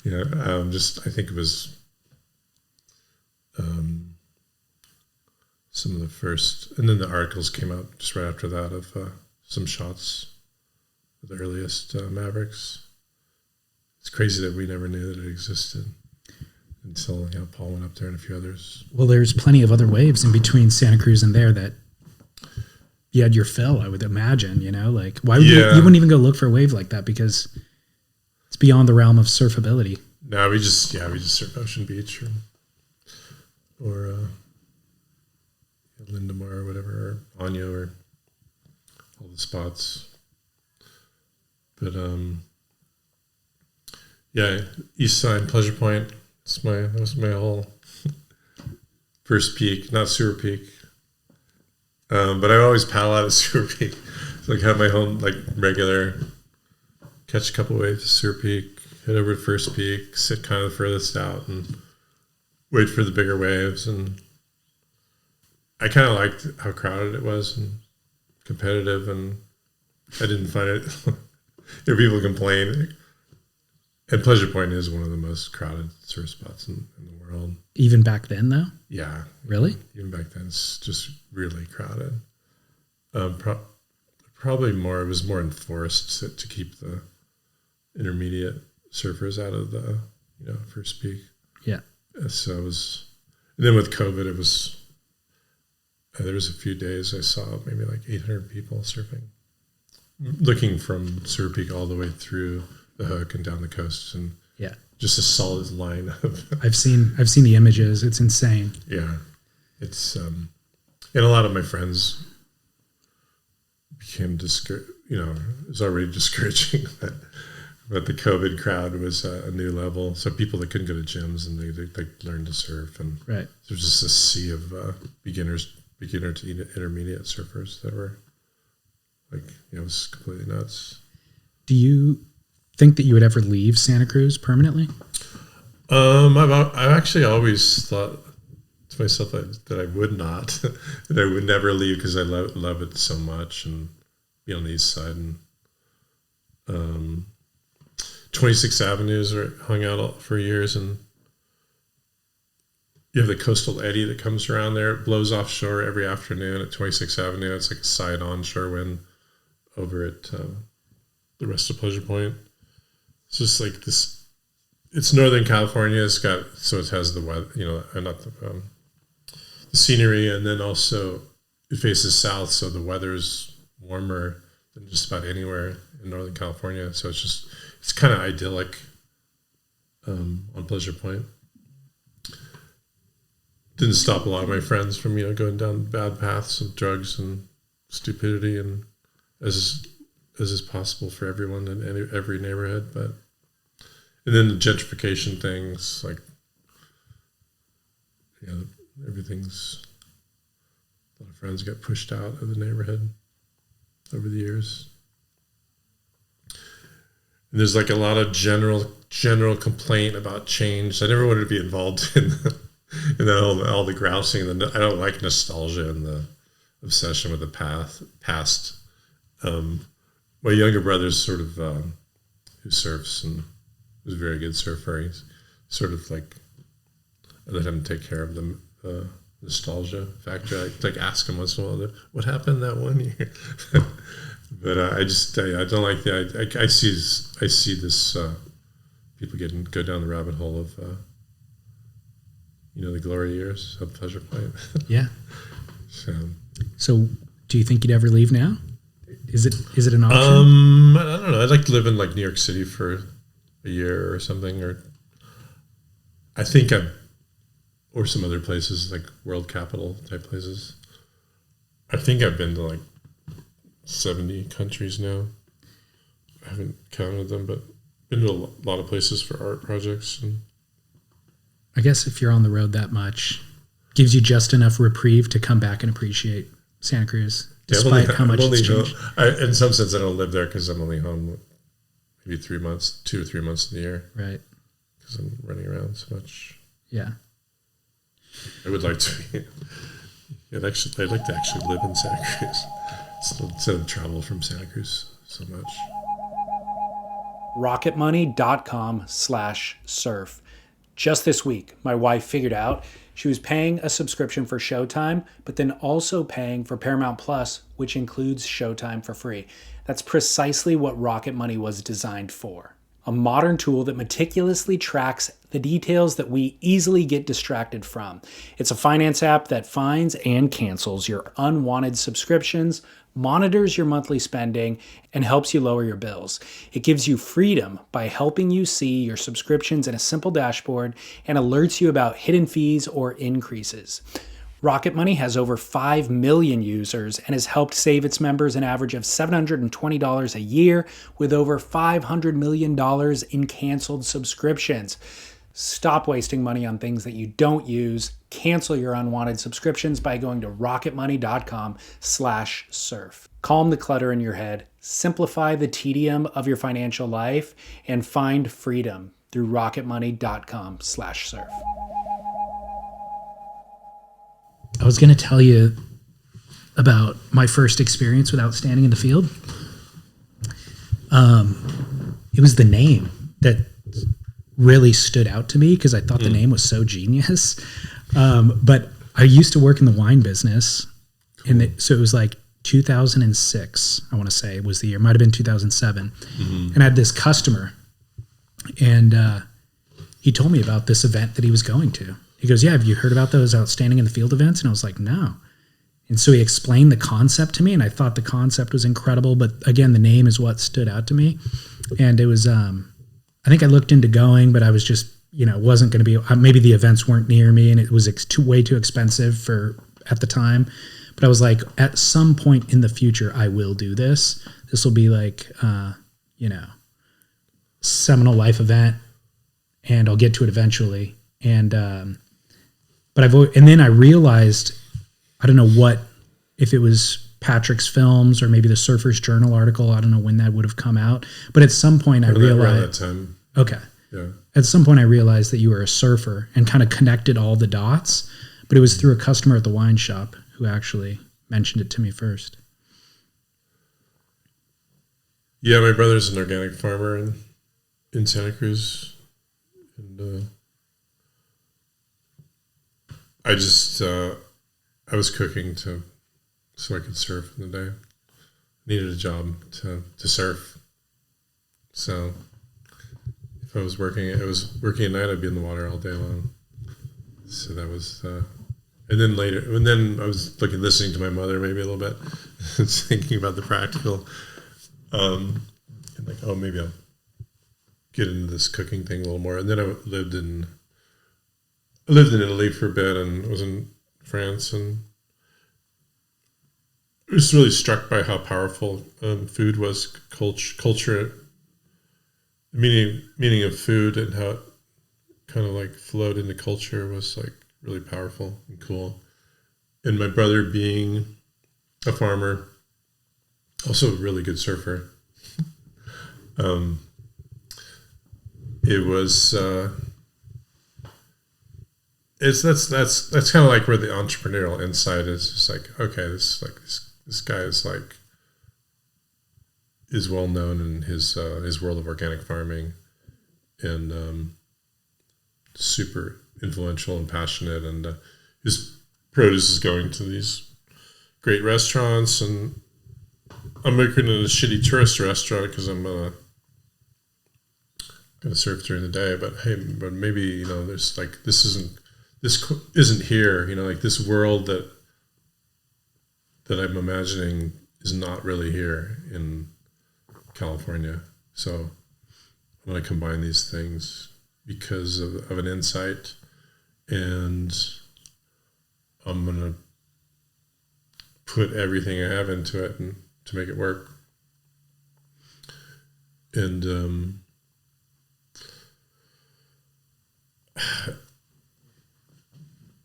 I think it was some of the first, and then the articles came out just right after that of some shots of the earliest Mavericks. It's crazy that we never knew that it existed until Paul went up there and a few others. Well, there's plenty of other waves in between Santa Cruz and there that you had your fill, I would imagine. Like why would you wouldn't even go look for a wave like that, because it's beyond the realm of surfability. No, we just surf Ocean Beach or Lindemar or whatever, or Anya or all the spots. But East Side, Pleasure Point. That was my whole first peak, not Sewer Peak. But I always paddle out at Sewer Peak. So like have my home like regular, catch a couple waves at Sewer Peak, head over to First Peak, sit kind of the furthest out and wait for the bigger waves. And I kind of liked how crowded it was and competitive, and I didn't find it. People complain. And Pleasure Point is one of the most crowded surf spots in the world. Even back then, though? Yeah. Really? Even back then, it's just really crowded. Probably more, it was more enforced to keep the intermediate surfers out of the, first peak. Yeah. So it was, and then with COVID, it was, there was a few days I saw maybe like 800 people surfing, looking from Surf Peak all the way through the Hook and down the coast, and just a solid line of. I've seen the images. It's insane. Yeah, it's and a lot of my friends became discouraged. It was already discouraging, but the COVID crowd was a new level. So people that couldn't go to gyms and they learned to surf, and right. There's just a sea of beginner to intermediate surfers that were like, it was completely nuts. Do you think that you would ever leave Santa Cruz permanently? I've actually always thought to myself that I would not, that I would never leave because I love it so much and be on the east side. And 26th Avenue is where I hung out for years, and you have the coastal eddy that comes around there. It blows offshore every afternoon at 26th Avenue. It's like a side onshore wind over at the rest of Pleasure Point. It's just like this. It's Northern California. It has the weather, not the scenery, and then also it faces south, so the weather's warmer than just about anywhere in Northern California. So it's kind of idyllic on Pleasure Point. Didn't stop a lot of my friends from going down bad paths of drugs and stupidity, and as is possible for everyone in every neighborhood. And then the gentrification things, like everything's, a lot of friends got pushed out of the neighborhood over the years. And there's like a lot of general complaint about change. I never wanted to be involved in all the grousing. I don't like nostalgia and the obsession with the past. My younger brother's sort of who surfs and is a very good surfer. He's sort of like, I let him take care of the nostalgia factor. I ask him once in a while, what happened that one year? But I don't like I see this people go down the rabbit hole of the glory years of Pleasure Point. Yeah. So do you think you'd ever leave now? Is it an option? I don't know. I'd like to live in like New York City for a year or something, or I think or some other places like world capital type places. I think I've been to like 70 countries now. I haven't counted them, but been to a lot of places for art projects. And I guess if you're on the road that much, gives you just enough reprieve to come back and appreciate Santa Cruz, despite how much it's changed. In some sense, I don't live there because I'm only home maybe 3 months, 2 or 3 months of the year. Right. Because I'm running around so much. Yeah. I would like to. I'd like to actually live in Santa Cruz instead of travel from Santa Cruz so much. Rocketmoney.com/surf. Just this week, my wife figured out she was paying a subscription for Showtime, but then also paying for Paramount Plus, which includes Showtime for free. That's precisely what Rocket Money was designed for. A modern tool that meticulously tracks the details that we easily get distracted from. It's a finance app that finds and cancels your unwanted subscriptions, monitors your monthly spending, and helps you lower your bills. It gives you freedom by helping you see your subscriptions in a simple dashboard and alerts you about hidden fees or increases. Rocket Money has over 5 million users and has helped save its members an average of $720 a year with over $500 million in canceled subscriptions. Stop wasting money on things that you don't use. Cancel your unwanted subscriptions by going to rocketmoney.com/surf. Calm the clutter in your head, simplify the tedium of your financial life, and find freedom through rocketmoney.com/surf. I was going to tell you about my first experience with outstanding in the field. It was the name that really stood out to me because I thought the name was so genius. But I used to work in the wine business, so it was like 2006, I want to say was the year, might have been 2007. And I had this customer, and he told me about this event that he was going to. He goes, yeah, have you heard about those outstanding in the field events? And I was like, no. And so he explained the concept to me, and I thought the concept was incredible. But again, the name is what stood out to me. And it was, I think I looked into going, but I was just, wasn't going to be, maybe the events weren't near me, and it was way too expensive at the time. But I was like, at some point in the future, I will do this. This will be like, seminal life event, and I'll get to it eventually. And, and then I realized, I don't know if it was Patrick's Films or maybe the Surfer's Journal article. I don't know when that would have come out, but at some point I realized around that time. Okay. Yeah. At some point I realized that you were a surfer and kind of connected all the dots, but it was through a customer at the wine shop who actually mentioned it to me first. Yeah. My brother's an organic farmer in Santa Cruz. And, I was cooking so I could surf in the day. Needed a job to surf. So if I was working at night, I'd be in the water all day long. So that was, and then I was listening to my mother maybe a little bit, thinking about the practical, and like, oh, maybe I'll get into this cooking thing a little more. And then I lived in Italy for a bit and was in France, and I was really struck by how powerful food was, culture, meaning of food, and how it kind of like flowed into culture was like really powerful and cool. And my brother being a farmer, also a really good surfer. It was that's kind of like where the entrepreneurial insight is. Just like, okay, this guy is well known in his world of organic farming, and super influential and passionate, and his produce is going to these great restaurants, and I'm working in a shitty tourist restaurant because I'm gonna surf during the day. But maybe there's like this isn't here. Like this world that I'm imagining is not really here in California. So I'm going to combine these things because of an insight, and I'm going to put everything I have into it and to make it work. And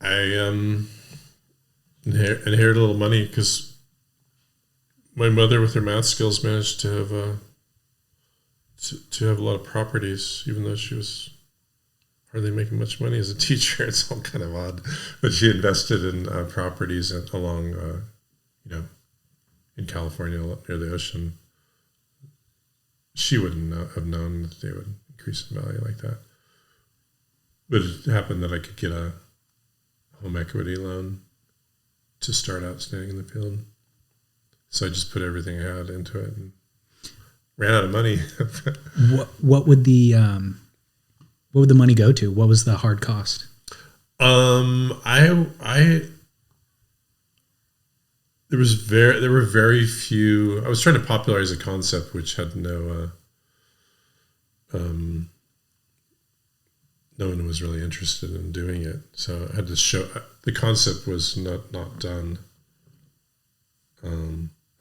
I inherited a little money because my mother, with her math skills, managed to have a lot of properties, even though she was hardly making much money as a teacher. It's all kind of odd, but she invested in properties along, in California near the ocean. She wouldn't have known that they would increase in value like that. But it happened that I could get a home equity loan to start out standing in the field. So I just put everything I had into it and ran out of money. What would the money go to? What was the hard cost? There were very few. I was trying to popularize a concept which had no one was really interested in doing it. So I had to show the concept was not done.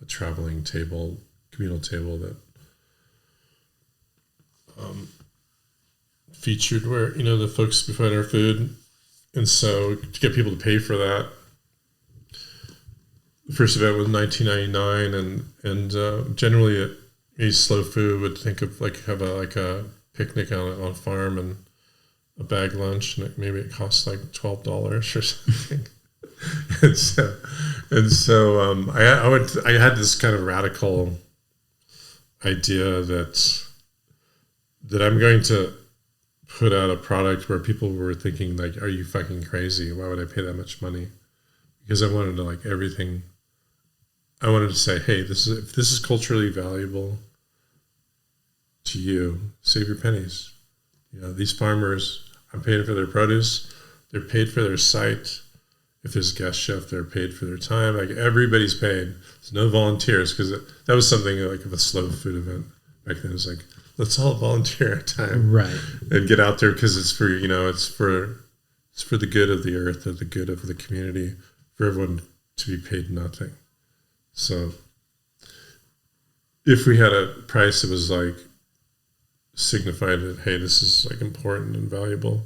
A traveling table, communal table that featured where the folks provide our food, and so to get people to pay for that. The first event was 1999, and generally at maybe Slow Food would think of have a picnic on a farm and a bag lunch, and maybe it costs like $12 or something. and so I had this kind of radical idea that I'm going to put out a product where people were thinking like, are you fucking crazy? Why would I pay that much money? Because I wanted to like everything. I wanted to say, hey, if this is culturally valuable to you, save your pennies. You know, these farmers, I'm paying for their produce. They're paid for their site. If there's a guest chef, they're paid for their time. Like everybody's paid. There's no volunteers, because that was something like of a slow food event back then. It was like, let's all volunteer our time, right, and get out there, because it's for, you know, it's for the good of the earth, or the good of the community, for everyone to be paid nothing. So if we had a price that was like signified that, hey, this is like important and valuable.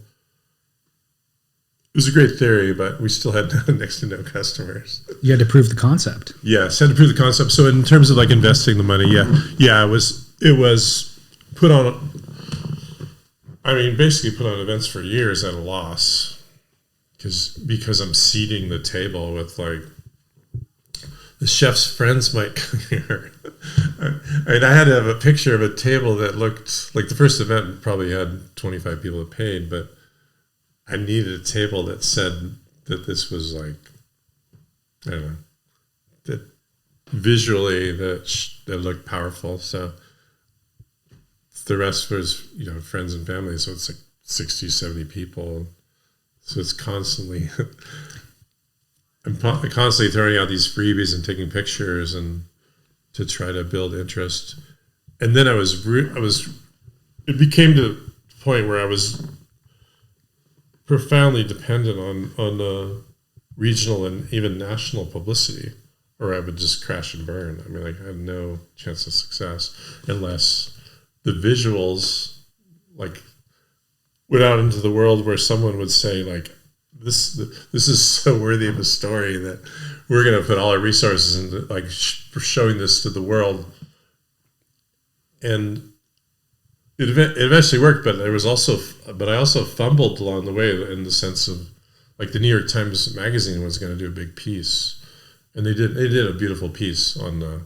It was a great theory, but we still had next to no customers. You had to prove the concept. Yes, had to prove the concept. So in terms of like investing the money, it was put on. I mean, basically put on events for years at a loss, because I'm seating the table with like the chef's friends might come here. I mean, I had to have a picture of a table that looked like the first event probably had 25 people that paid, but I needed a table that said that this was like, I don't know, that visually that looked powerful. So the rest was, you know, friends and family. So it's like 60, 70 people. So it's constantly, I'm constantly throwing out these freebies and taking pictures and to try to build interest. And then it became to the point where I was profoundly dependent on regional and even national publicity, or I would just crash and burn. I mean, like, I had no chance of success unless the visuals like went out into the world where someone would say like, this is so worthy of a story that we're going to put all our resources into like showing this to the world. And it eventually worked, but I also fumbled along the way, in the sense of like the New York Times Magazine was going to do a big piece, and they did a beautiful piece on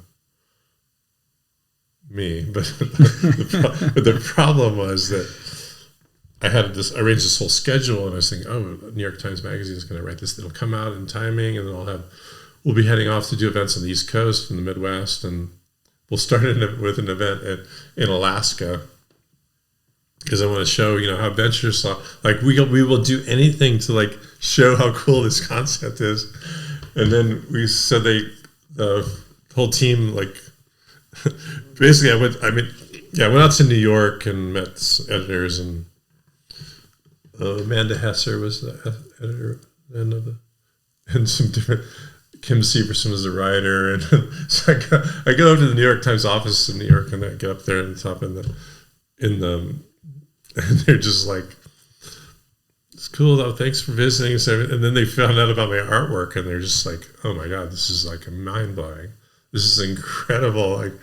me, but the problem was that I had arranged this whole schedule, and I was thinking, oh, New York Times Magazine is going to write this. It'll come out in timing, and then we'll be heading off to do events on the East Coast and the Midwest, and we'll start with an event in Alaska, because I want to show, you know, how adventurous, like we will do anything to like show how cool this concept is. And then the whole team, like, basically I went out to New York and met editors, and Amanda Hesser was the editor, and some different, Kim Severson was the writer, and so I go over to the New York Times office in New York, and I get up there and top in the and they're just like, it's cool though, thanks for visiting. So, and then they found out about my artwork, and they're just like, oh my God, this is like mind blowing. This is incredible. Like,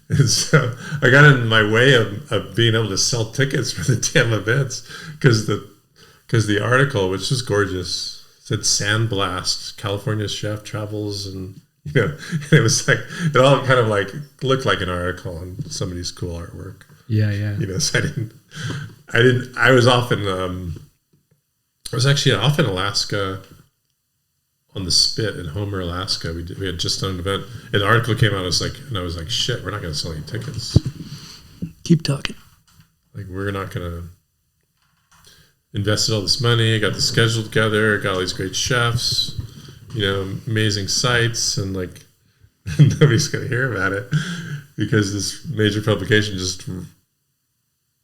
and so I got in my way of being able to sell tickets for the damn events, because the article, which is gorgeous, said Sandblast, California chef travels, and you know, it was like, it all kind of like looked like an article on somebody's cool artwork. Yeah. You know, so I was actually off in Alaska on the Spit in Homer, Alaska. We had just done an event, and the article came out. I was like, shit, we're not going to sell any tickets. Keep talking. Like, we're not going to invested all this money, got the schedule together, got all these great chefs, you know, amazing sites, and like nobody's going to hear about it because this major publication just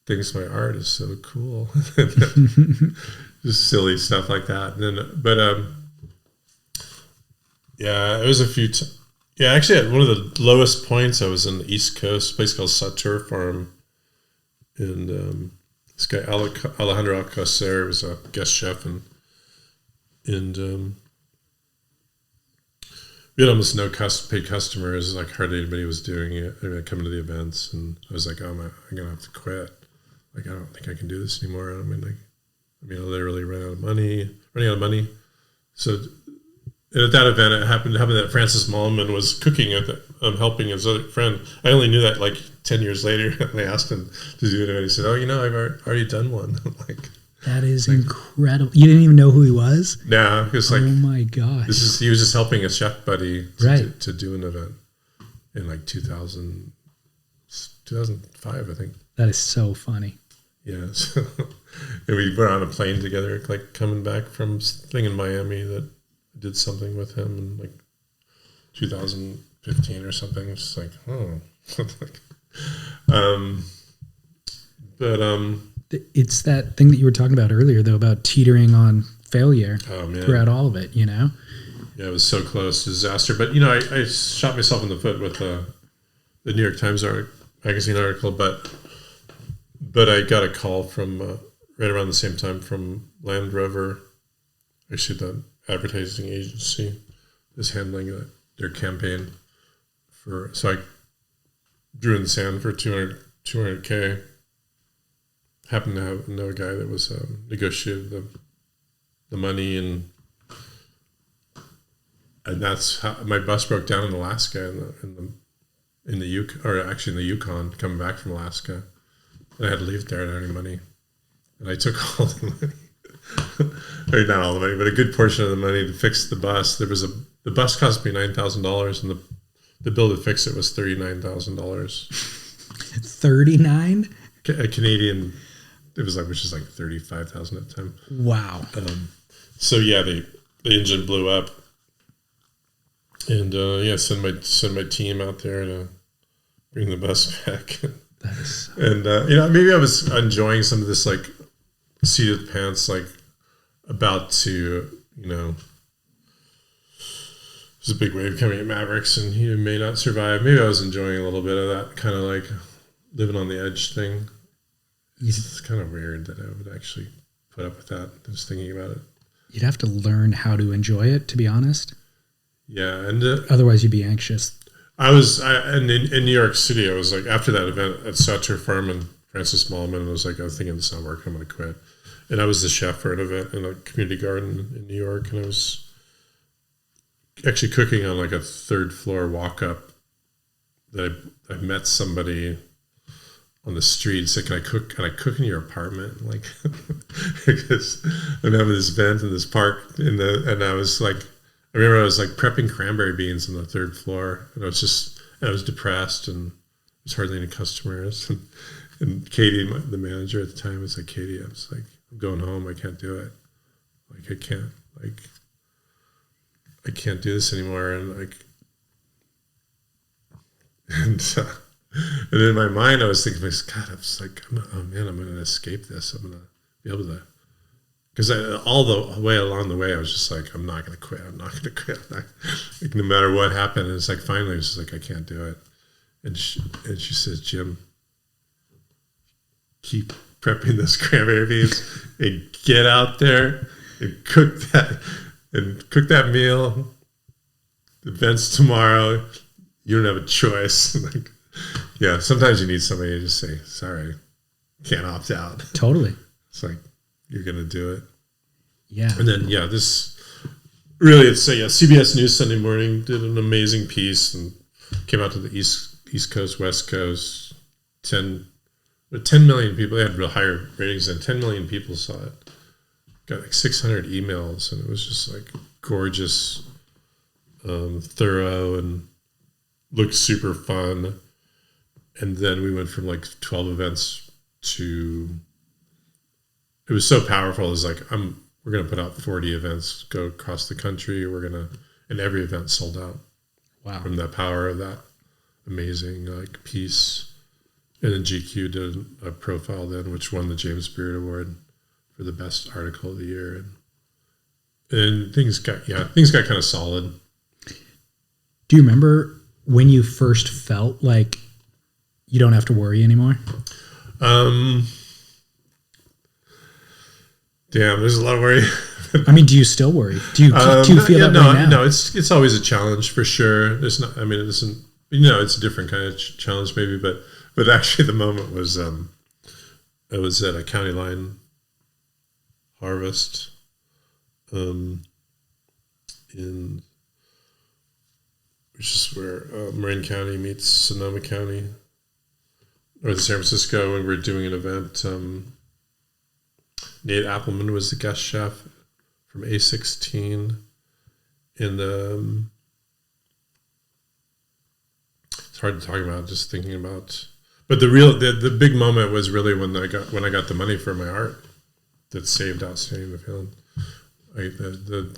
thinks my art is so cool. Just silly stuff like that. And then, yeah, it was a few. Actually, at one of the lowest points, I was in the East Coast, a place called Satur Farm, and this guy Alejandro Alcacer was a guest chef, and we had almost no paid customers. Like, hardly anybody was doing it. I mean, coming to the events, and I was like, oh, I'm gonna have to quit. Like, I don't think I can do this anymore. I literally running out of money. So at that event, it happened that Francis Mallman was cooking at helping his other friend. I only knew that like 10 years later. And I asked him to do it, and he said, "Oh, I've already done one." Like, that is incredible. You didn't even know who he was? Nah, because like, oh my gosh, he was just helping a chef buddy to do an event in like 2005, I think. That is so funny. Yeah, so, and we were on a plane together, like coming back from thing in Miami that did something with him in like 2015 or something. It's just like, oh, it's that thing that you were talking about earlier, though, about teetering on failure throughout all of it. Yeah, it was so close to disaster. But I shot myself in the foot with the New York Times magazine article, but I got a call from right around the same time from Land Rover, actually the advertising agency is handling their campaign so I drew in the sand for 200K. Happened to know a guy that was negotiated the money, and that's how my bus broke down in Alaska in the Yukon coming back from Alaska. And I had to leave there. I didn't have any money, and I took all the money. Or not all the money, but a good portion of the money to fix the bus. The bus cost me $9,000, and the bill to fix it was $39,000. 39? A Canadian. It was which is like 35,000 at the time. Wow. So yeah, the engine blew up, and send my team out there to bring the bus back. That is so and maybe I was enjoying some of this like seat of the pants, like about to there's a big wave coming at Mavericks, and he may not survive. Maybe I was enjoying a little bit of that kind of like living on the edge thing. It's kind of weird that I would actually put up with that. Just thinking about it. You'd have to learn how to enjoy it, to be honest. Yeah, and otherwise you'd be anxious. And in New York City, I was like, after that event at Satur Farm and Francis Mallman, and I was thinking this not working, I'm going to quit. And I was the chef for an event in a community garden in New York, and I was actually cooking on like a third floor walk up. That I met somebody on the street, said, "Can I cook in your apartment?" Like, because I'm having this event in this park, and I was like, I remember I was like prepping cranberry beans on the third floor, and I was depressed, and there's hardly any customers. And Katie, the manager at the time, was like, "Katie," I was like, "I'm going home. I can't do it. Like, I can't do this anymore." And and in my mind, I was thinking, God, I was like, I'm going to escape this. I'm going to be able to. Because all the way along the way, I was just like, I'm not going to quit. I'm not going to quit. Like, no matter what happened. And it's like, finally, it's just like, I can't do it. And she says, "Jim, keep prepping those cranberry beans and get out there and cook that meal. The event's tomorrow. You don't have a choice." Like, yeah, sometimes you need somebody to just say, "Sorry, can't opt out." Totally. It's like, you're going to do it. Yeah. And then, it's really, CBS News Sunday Morning did an amazing piece and came out to the East Coast, West Coast. 10 million people. They had real higher ratings than 10 million people saw it. Got like 600 emails, and it was just like gorgeous, thorough, and looked super fun. And then we went from like 12 events to, it was so powerful. It was like, we're going to put out 40 events, go across the country. And every event sold out. Wow. From the power of that amazing like piece. And then GQ did a profile then, which won the James Beard Award for the best article of the year. And things got kind of solid. Do you remember when you first felt like you don't have to worry anymore? Damn, there's a lot of worry. I mean, do you still worry? Do you feel that way now? No, it's always a challenge for sure. There's not. I mean, it isn't. It's a different kind of challenge maybe, but actually the moment was I was at a county line harvest which is where Marin County meets Sonoma County, or San Francisco, and we're doing an event. Nate Appleman was the guest chef from A16 in the. It's hard to talk about. Just thinking about, but the big moment was really when I got the money for my art that saved Outstanding the Field. Like the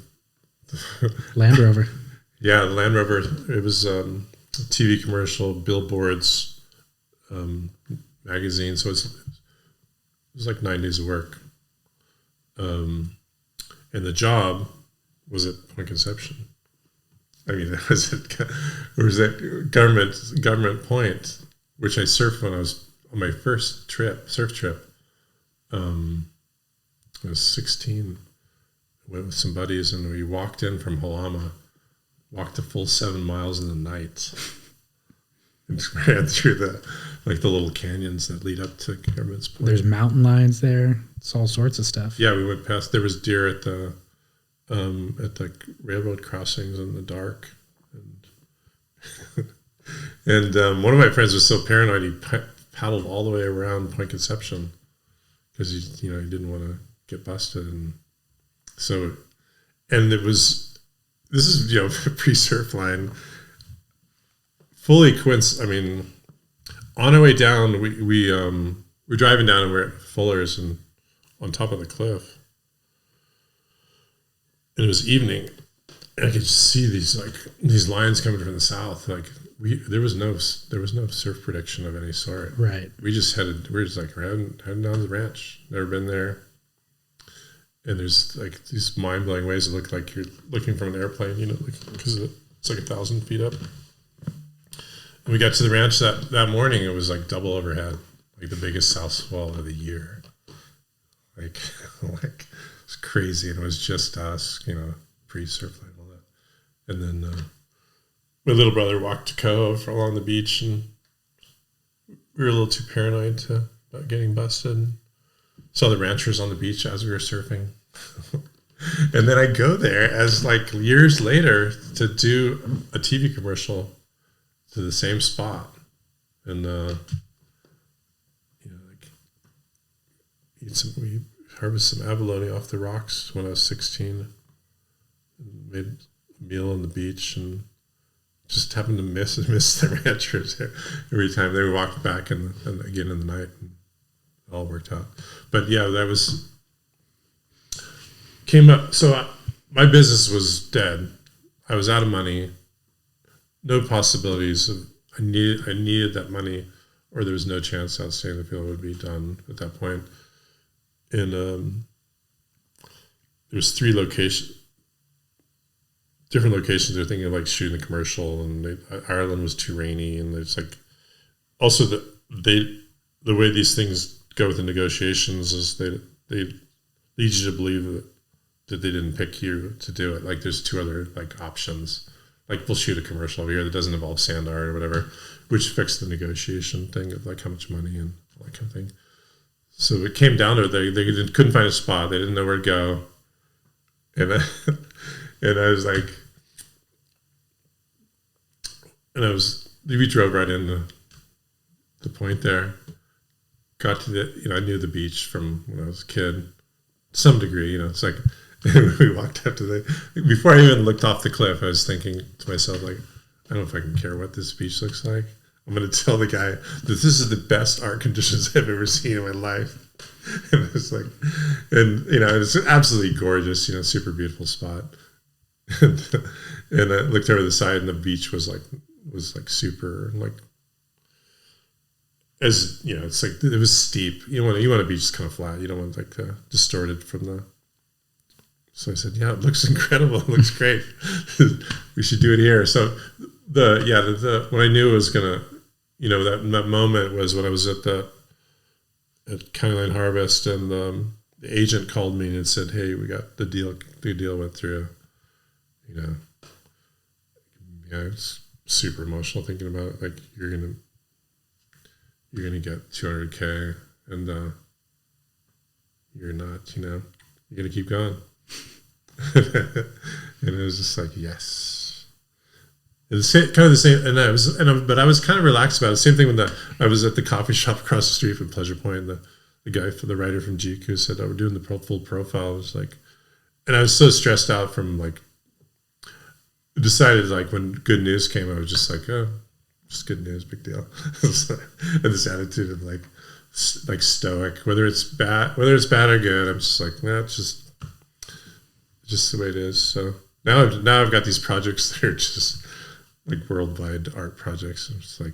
Land Rover. Yeah, the Land Rover. It was a TV commercial, billboards, magazine. So it was like 9 days of work. And the job was at Point Conception. I mean, it was at government point, which I surfed when I was on my first surf trip. I was 16. I went with some buddies, and we walked in from Halama, walked a full 7 miles in the night, and ran through the little canyons that lead up to Government's Point. There's mountain lions there. It's all sorts of stuff. Yeah, we went past. There was deer at the railroad crossings in the dark, and one of my friends was so paranoid he paddled all the way around Point Conception because he didn't want to get busted, and so, and this is pre-surf line, fully coincident. I mean, on our way down, we're driving down and we're at Fuller's and on top of the cliff, and it was evening, and I could just see these lines coming from the south. Like there was no surf prediction of any sort. Right. We're just heading down to the ranch. Never been there. And there's like these mind-blowing ways that look like you're looking from an airplane, because it's like 1,000 feet up. And we got to the ranch that morning. It was like double overhead, like the biggest south swell of the year. Like it's crazy. And it was just us, pre-surf line and all that. And then my little brother walked to Cove along the beach, and we were a little too paranoid about getting busted. Saw the ranchers on the beach as we were surfing. And then I go there as years later to do a TV commercial to the same spot. And, we harvested some abalone off the rocks when I was 16. And made a meal on the beach and just happened to miss the ranchers every time they walked back and again in the night. And it all worked out. But yeah, that came up. So my business was dead. I was out of money. No possibilities. I needed that money, or there was no chance Outstanding the Field would be done at that point. And there was 3 different locations. They're thinking of shooting the commercial, and Ireland was too rainy, and it's also the way these things go with the negotiations is they lead you to believe that they didn't pick you to do it. There's 2 other options. We'll shoot a commercial over here that doesn't involve sand art or whatever, which fixed the negotiation thing of how much money and all that kind of thing. So it came down to it. They couldn't find a spot. They didn't know where to go. And I was we drove right in the point there. Got to I knew the beach from when I was a kid, to some degree, it's we walked up to before I even looked off the cliff, I was thinking to myself, I don't know if I can care what this beach looks like. I'm going to tell the guy that this is the best art conditions I've ever seen in my life. And it's it's absolutely gorgeous, super beautiful spot. And I looked over the side, and the beach was super as it's it was steep. You want a beach just kind of flat. You don't want distorted from the. So I said, yeah, it looks incredible. It looks great. We should do it here. So when I knew it was gonna, that moment was when I was at County Line Harvest, and the agent called me and said, hey, we got the deal. The deal went through. It's super emotional thinking about it. You're gonna get $200K, and you're not. You're gonna keep going. And it was just like, yes. It was kind of the same, but I was kind of relaxed about it. Same thing when I was at the coffee shop across the street from Pleasure Point. The guy, the writer from GQ, said, "Oh, we're doing the full profile." I was like, and I was so stressed out from like, decided like when good news came, I was just like, oh, just good news, big deal. And this attitude of like stoic, whether it's bad or good, I'm just like, nah, it's just the way it is. So now I've got these projects that are just like worldwide art projects. I'm just like,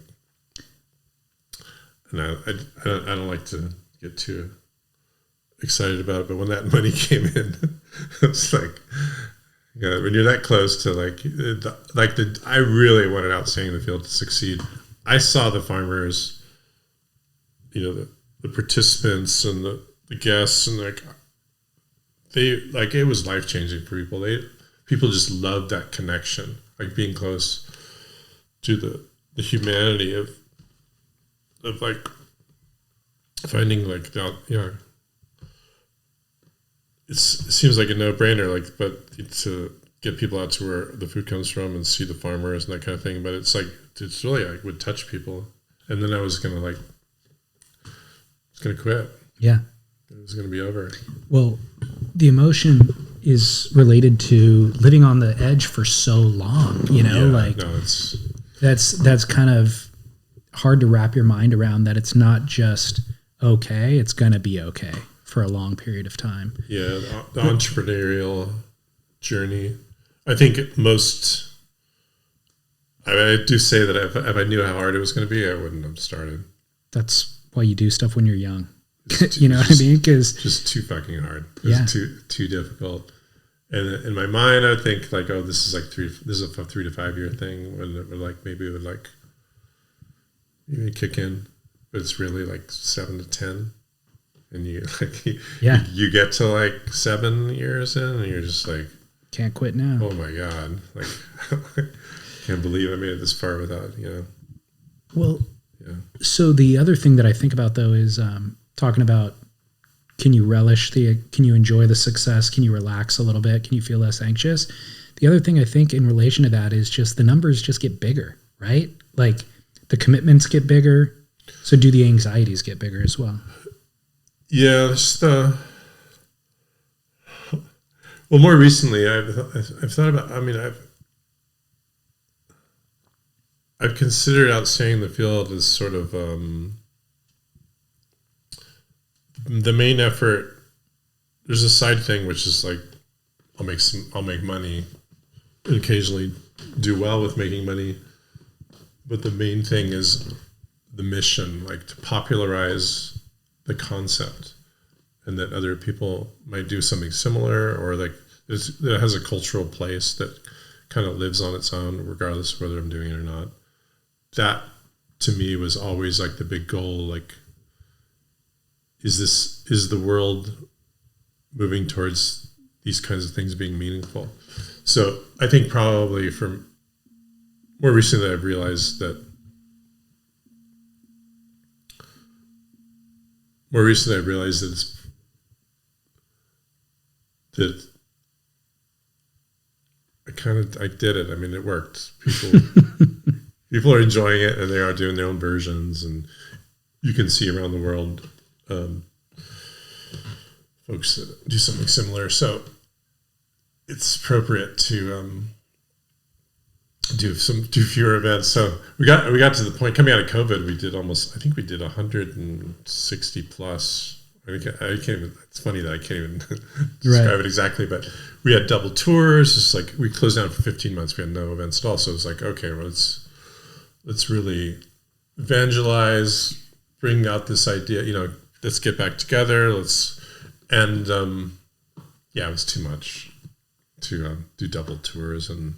and I don't like to get too excited about it, but when that money came in, it's like, yeah, when you're that close to I really wanted Outstanding in the Field to succeed. I saw the farmers, the participants and the guests, and it was life changing for people. People just loved that connection, like being close to the humanity of like finding like it seems like a no-brainer, but to get people out to where the food comes from and see the farmers and that kind of thing. But it's really like would touch people. And then I was gonna quit. Yeah, it was gonna be over. Well, the emotion is related to living on the edge for so long. That's kind of hard to wrap your mind around. That it's not just okay; it's gonna be okay for a long period of time. Yeah, the entrepreneurial journey. I think I do say that if I knew how hard it was going to be, I wouldn't have started. That's why you do stuff when you're young. You know what I mean? Because just too fucking hard. It's too difficult. And in my mind, I think like, oh, this is a 3 to 5 year thing. When it would maybe it would maybe kick in, but it's really like 7 to 10. And you get to 7 years in, and you're just like, can't quit now. Oh my God! Can't believe I made it this far without Well, yeah. So the other thing that I think about though is talking about, can you enjoy the success? Can you relax a little bit? Can you feel less anxious? The other thing I think in relation to that is just the numbers just get bigger, right? Like the commitments get bigger. So do the anxieties get bigger as well? Yeah, well, more recently, I've thought about. I mean, I've considered Outstanding in the Field as sort of the main effort. There's a side thing which is like I'll make money, and occasionally do well with making money, but the main thing is the mission, like to popularize the concept, and that other people might do something similar, or like it has a cultural place that kind of lives on its own, regardless of whether I'm doing it or not. That to me was always like the big goal. Like, is the world moving towards these kinds of things being meaningful? So I think probably from more recently, I've realized that. More recently, I realized that I did it. I mean, it worked. People are enjoying it, and they are doing their own versions, and you can see around the world folks that do something similar. So it's appropriate to do fewer events. So we got to the point coming out of COVID. We did 160 plus. I can't even. It's funny that I can't even describe it exactly, but we had double tours. It's like we closed down for 15 months. We had no events at all. So it was like, okay, well, let's really evangelize, bring out this idea. Let's get back together. It was too much to do double tours and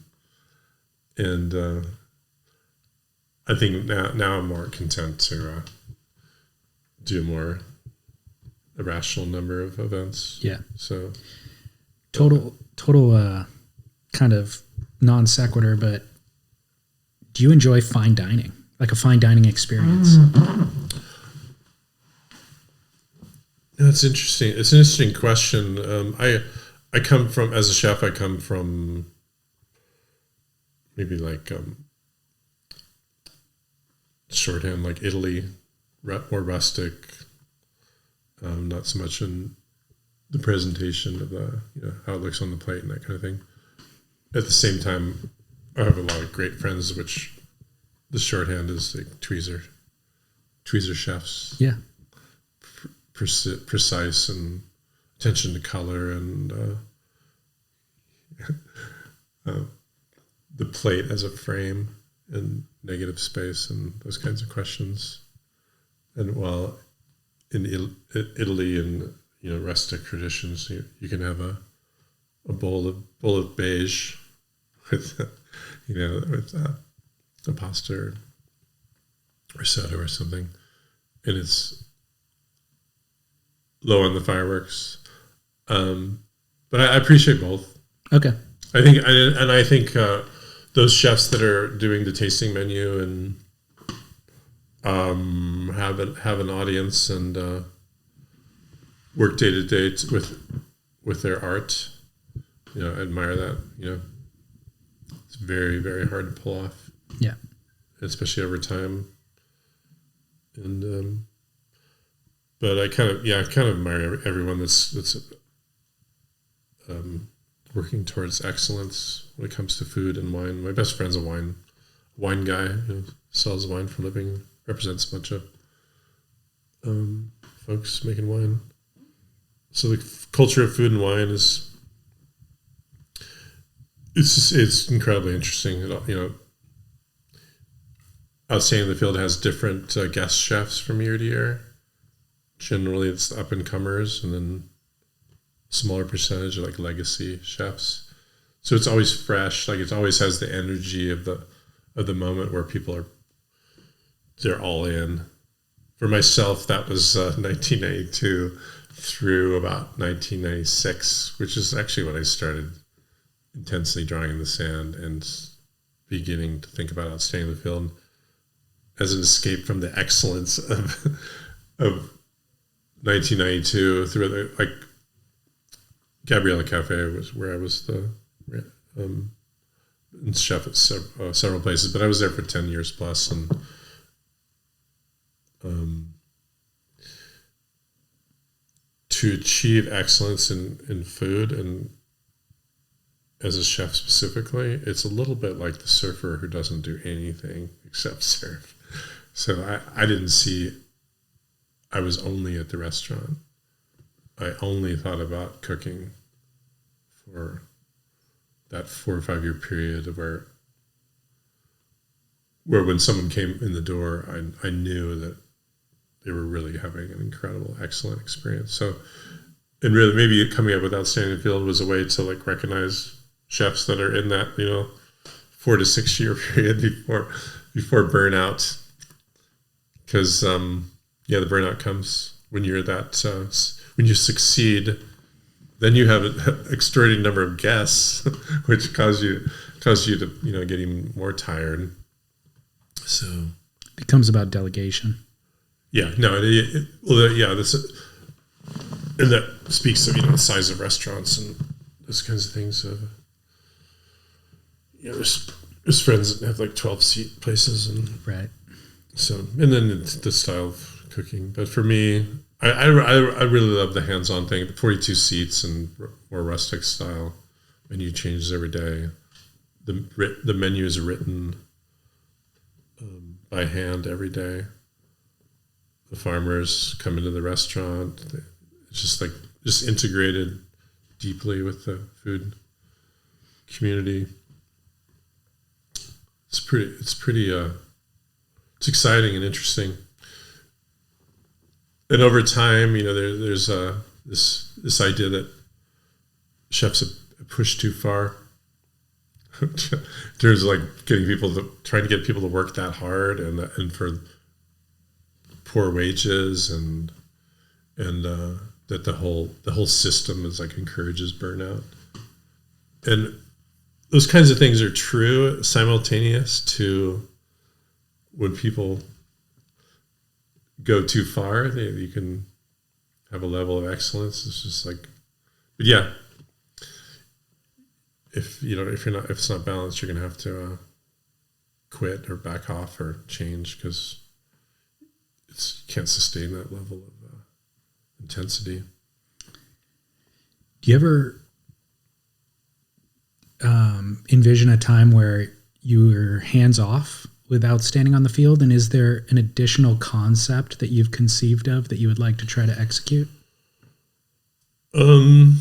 I think now I'm more content to do a rational number of events. Yeah. So total kind of non sequitur, but do you enjoy fine dining? Like a fine dining experience? That's interesting. It's an interesting question. I come from, as a chef, I come from maybe like shorthand, like Italy, more rustic, not so much in the presentation of the, how it looks on the plate and that kind of thing. At the same time, I have a lot of great friends, which the shorthand is like tweezer chefs. Yeah. Precise and attention to color and the plate as a frame and negative space and those kinds of questions. And while in Italy and rustic traditions, you can have a bowl of beige with with a pasta or risotto or something, and it's low on the fireworks. But I appreciate both. Okay. I think those chefs that are doing the tasting menu and have an audience and work day to day with their art, I admire that. It's very, very hard to pull off. Yeah. Especially over time. And but I kind of admire everyone that's working towards excellence when it comes to food and wine. My best friend's a wine guy who sells wine for a living, represents a bunch of folks making wine. So the culture of food and wine it's incredibly interesting. Outstanding in the Field has different guest chefs from year to year. Generally, it's the up-and-comers, and then a smaller percentage of like legacy chefs. So it's always fresh. Like it always has the energy of the moment where people they're all in. For myself, that was 1992 through about 1996, which is actually when I started intensely drawing in the sand and beginning to think about Outstanding in the Field as an escape from the excellence of 1992 through the Gabriella Cafe was where I was the chef at several places, but I was there for 10 years plus, and to achieve excellence in food and as a chef specifically, it's a little bit like the surfer who doesn't do anything except surf. So I didn't see, I was only at the restaurant. I only thought about cooking for that 4 or 5 year period of where when someone came in the door, I knew that they were really having an incredible, excellent experience. So, and really maybe coming up with Outstanding in the Field was a way to recognize chefs that are in that, 4 to 6 year period before burnout. Because, the burnout comes when you're when you succeed, then you have an extraordinary number of guests, which cause you to, get even more tired. So it becomes about delegation. Yeah, no, and that speaks of the size of restaurants and those kinds of things. There's friends that have 12-seat places, and right. So, and then it's the style of cooking. But for me, I really love the hands-on thing. 42 seats and more rustic style. Menu changes every day. The menu is written by hand every day. The farmers come into the restaurant. It's just integrated deeply with the food community. It's exciting and interesting. And over time, there's this idea that chefs have pushed too far. There's trying to get people to work that hard and for poor wages and that the whole system is encourages burnout. And those kinds of things are true simultaneous to when people go too far, you can have a level of excellence. It's just but yeah, if it's not balanced, you're gonna have to quit or back off or change because you can't sustain that level of intensity. Do you ever envision a time where you were hands off without standing on the field? And is there an additional concept that you've conceived of that you would like to try to execute? I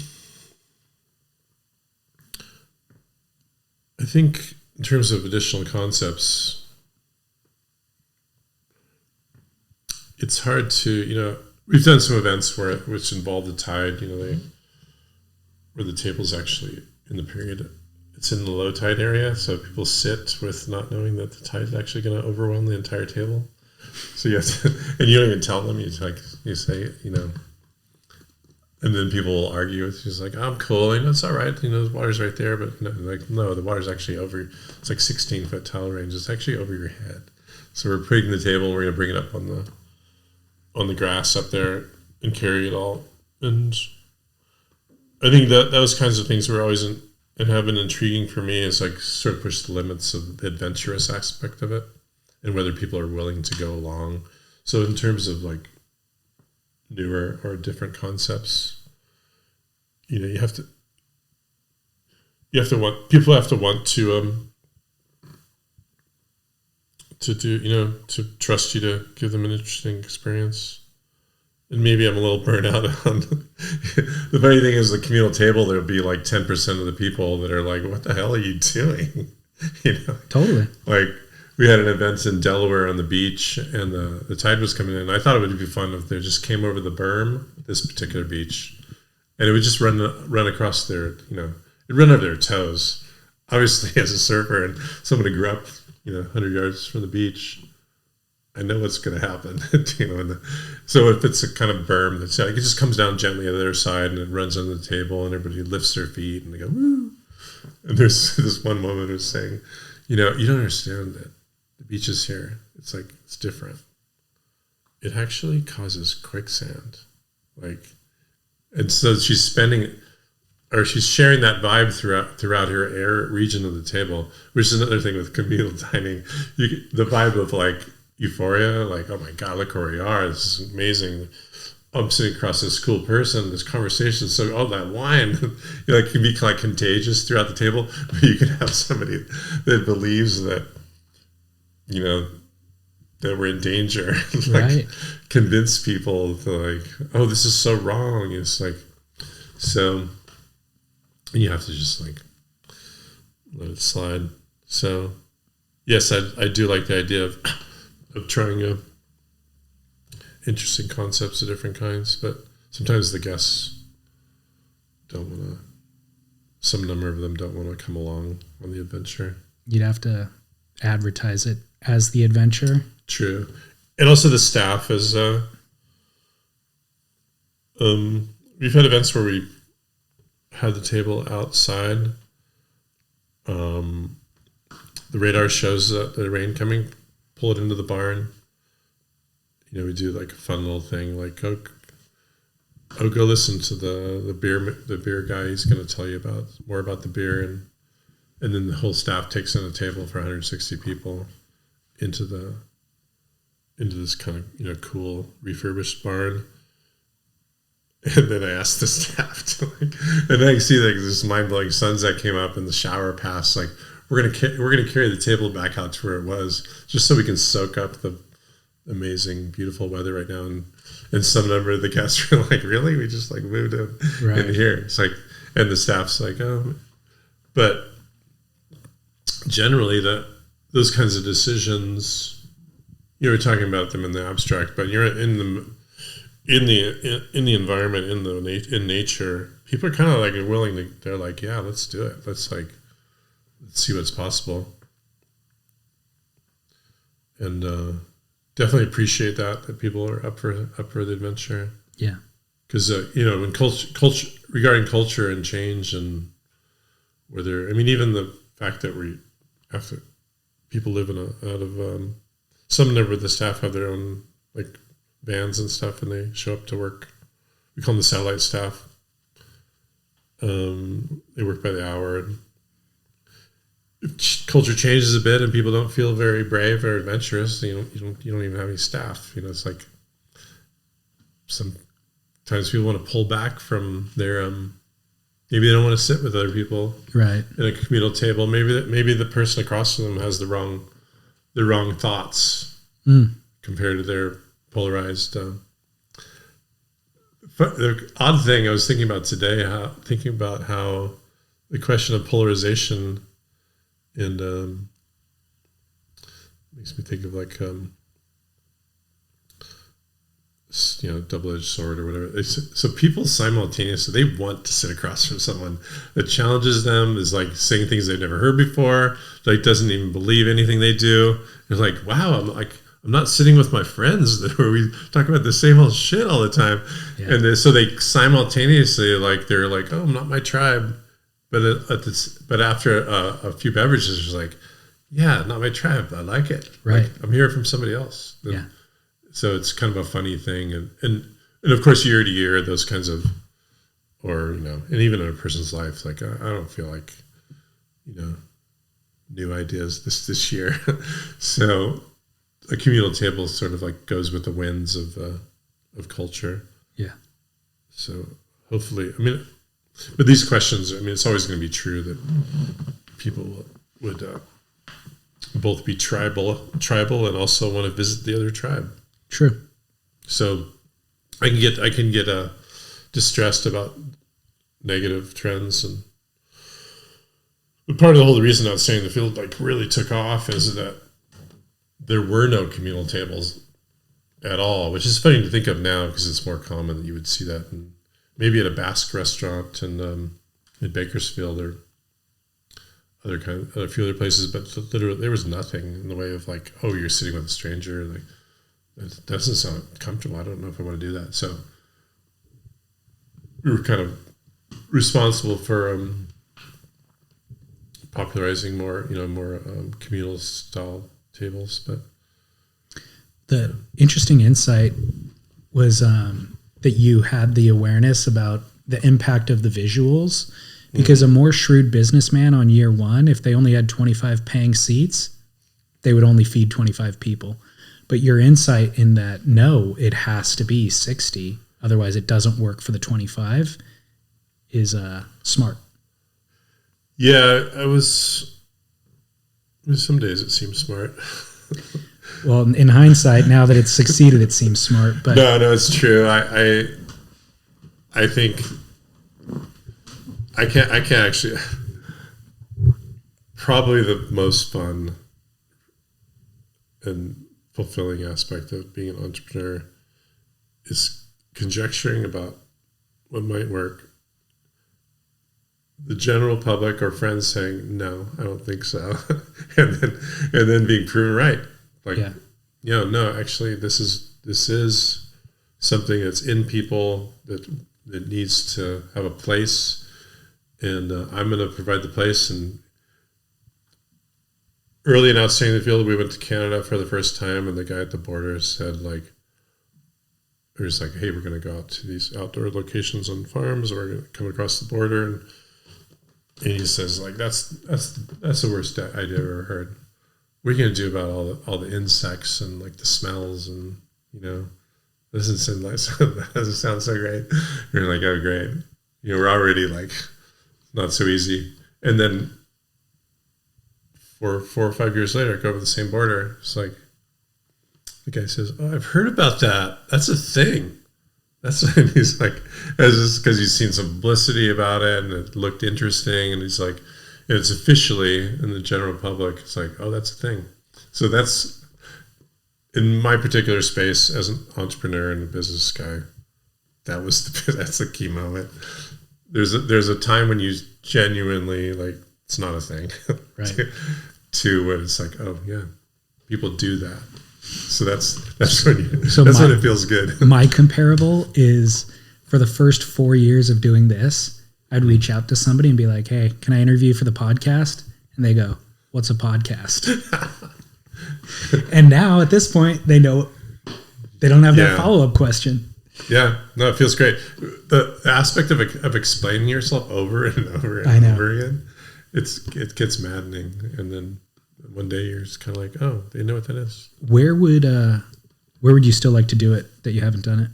think in terms of additional concepts, it's hard to, we've done some events which involve the tide, where the table's actually in the period. It's in the low tide area, so people sit with not knowing that the tide is actually going to overwhelm the entire table. So you have to, and you don't even tell them. You say, and then people will argue with you. It's like, I'm cool, it's all right. The water's right there, but no, the water's actually over. It's like 16-foot towel range. It's actually over your head. So we're putting the table, and we're going to bring it up on the grass up there and carry it all. And I think that those kinds of things were always and have been intriguing for me, is like sort of push the limits of the adventurous aspect of it and whether people are willing to go along. So in terms of like newer or different concepts, people have to want to do, to trust you to give them an interesting experience. And maybe I'm a little burnt out on the funny thing is the communal table, there'll be like 10% of the people that are like, what the hell are you doing? Totally. Like we had an event in Delaware on the beach and the tide was coming in. I thought it would be fun if they just came over the berm, this particular beach, and it would just run across their, it'd run over their toes. Obviously as a surfer and someone who grew up, 100 yards from the beach, I know what's going to happen, so if it's a kind of berm that's like, it just comes down gently on the other side and it runs under the table and everybody lifts their feet and they go, woo. And there's this one woman who's saying, you don't understand that the beaches here, it's like, it's different. It actually causes quicksand. And so she's sharing that vibe throughout her region of the table, which is another thing with communal dining. The vibe of like, euphoria, like, oh my God, look where we are. This is amazing. I'm sitting across this cool person, this conversation. So all that wine, can be like contagious throughout the table. But you can have somebody that believes that, that we're in danger. Right. Convince people to like, oh, this is so wrong. It's like, so you have to just like let it slide. So yes, I do like the idea of trying interesting concepts of different kinds, but sometimes the guests some number of them don't want to come along on the adventure. You'd have to advertise it as the adventure. True. And also the staff is, we've had events where we had the table outside. The radar shows the rain coming, pull it into the barn. We do like a fun little thing, like go listen to the beer guy. He's going to tell you more about the beer, and then the whole staff takes in a table for 160 people into this kind of cool refurbished barn. And then I asked the staff to and then I see like this mind blowing sunset came up and the shower passed. Like we're gonna carry the table back out to where it was, just so we can soak up the amazing, beautiful weather right now. And some number of the guests were like, "Really? We just like moved in here?" It's like, and the staff's like, "Oh," but generally those kinds of decisions, we're talking about them in the abstract, but you're in the environment, in nature. People are kind of like willing to. They're like, "Yeah, let's do it. Let's see what's possible." And definitely appreciate that people are up for the adventure. Yeah, because when culture regarding culture and change, and whether even the fact that people live out of some number of the staff have their own like vans and stuff, and they show up to work. We call them the satellite staff. They work by the hour, and if culture changes a bit and people don't feel very brave or adventurous, you don't even have any staff. It's like sometimes people want to pull back from their maybe they don't want to sit with other people right in a communal table. Maybe the person across from them has the wrong thoughts compared to their polarized. The odd thing I was thinking about today, how the question of polarization and makes me think of like double-edged sword or whatever. So people simultaneously, they want to sit across from someone that challenges them, is like saying things they've never heard before, like doesn't even believe anything they do. They're like, wow, I'm not sitting with my friends where we talk about the same old shit all the time. Yeah. And so they simultaneously, like, they're like, oh, I'm not my tribe. But after a few beverages, it's like, yeah, not my tribe. I like it. Right. Like, I'm hearing from somebody else. Yeah. So it's kind of a funny thing. And of course, year to year, those kinds of, or, and even in a person's life, like, I don't feel like, new ideas this year. So a communal table sort of like goes with the winds of culture. Yeah. So hopefully, but these questions, it's always going to be true that people would both be tribal and also want to visit the other tribe. True. So I can get distressed about negative trends, but part of the whole reason I was saying the field like really took off is that there were no communal tables at all, which is funny to think of now because it's more common that you would see that maybe at a Basque restaurant in Bakersfield or a few other places, but literally there was nothing in the way of like, oh, you're sitting with a stranger, like that doesn't sound comfortable. I don't know if I want to do that. So we were kind of responsible for popularizing more communal style tables. But the interesting insight was that you had the awareness about the impact of the visuals, because a more shrewd businessman on year one, if they only had 25 paying seats, they would only feed 25 people. But your insight in that, no, it has to be 60, otherwise it doesn't work for the 25, is smart. Yeah, some days it seems smart. Well, in hindsight, now that it's succeeded, it seems smart. But no, it's true. I think I can't actually. Probably the most fun and fulfilling aspect of being an entrepreneur is conjecturing about what might work. The general public or friends saying, no, I don't think so. and then being proven right. Like, no, actually this is something that's in people that needs to have a place, and I'm going to provide the place. And early in Outstanding the Field, we went to Canada for the first time, and the guy at the border said, like, he was like, hey, we're going to go out to these outdoor locations on farms, or we're going to come across the border, and he says, like, that's the worst idea I've ever heard. What are you going to do about all the insects and like the smells and doesn't sound so great. You're like, oh great, we're already like not so easy. And then 4 or 5 years later, I go over the same border. It's like the guy says, oh, I've heard about that. That's a thing. And he's like, it's just because he's seen some publicity about it and it looked interesting, and he's like, it's officially in the general public. It's like, oh, that's a thing. So that's in my particular space as an entrepreneur and a business guy. That's the key moment. There's a time when you genuinely like it's not a thing, right? to when it's like, oh yeah, people do that. So that's when it feels good. My comparable is for the first 4 years of doing this, I'd reach out to somebody and be like, hey, can I interview for the podcast? And they go, what's a podcast? And now at this point, they know they don't have that follow-up question. Yeah, no, it feels great. The aspect of explaining yourself over and over and over again it gets maddening, and then one day you're just kind of like, oh, they know what that is. Where would you still like to do it that you haven't done it?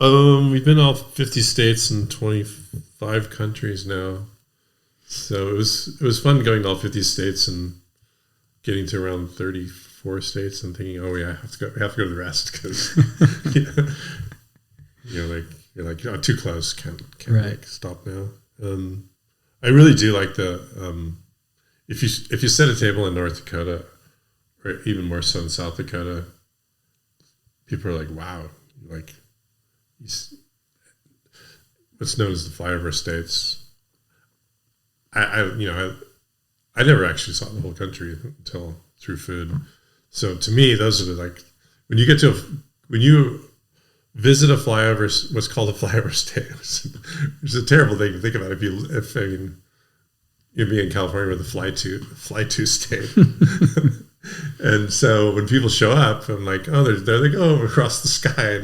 We've been all 50 states and 25 countries now, so it was fun going to all 50 states and getting to around 34 states and thinking, oh yeah, I have to go to the rest because you're like oh, too close, can't right. like, stop now. I really do like the if you set a table in North Dakota, or even more so in South Dakota, people are like, wow, like what's known as the flyover states. I never actually saw the whole country until through food. So to me, those are like when you visit a flyover, what's called a flyover state, which is a terrible thing to think about. If you'd be in California with a fly to state. And so when people show up, I'm like, oh, there they go across the sky, and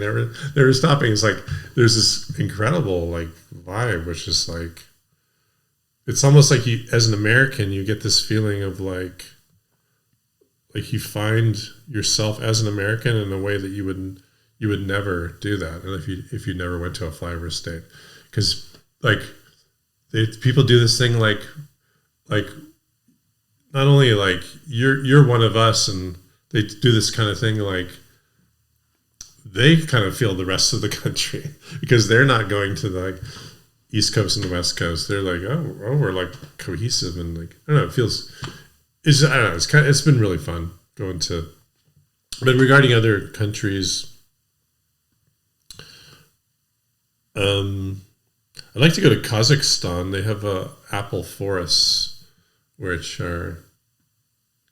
they're stopping. It's like there's this incredible like vibe, which is like it's almost like you, as an American, you get this feeling of like you find yourself as an American in a way that you would never do that, and if you never went to a flyover state, because like people do this thing like not only like you're one of us, and they do this kind of thing like they kind of feel the rest of the country because they're not going to the like East Coast and the West Coast. They're like, oh, we're like cohesive, and like I don't know, it's been really fun going to. But regarding other countries, I'd like to go to Kazakhstan. They have apple forests which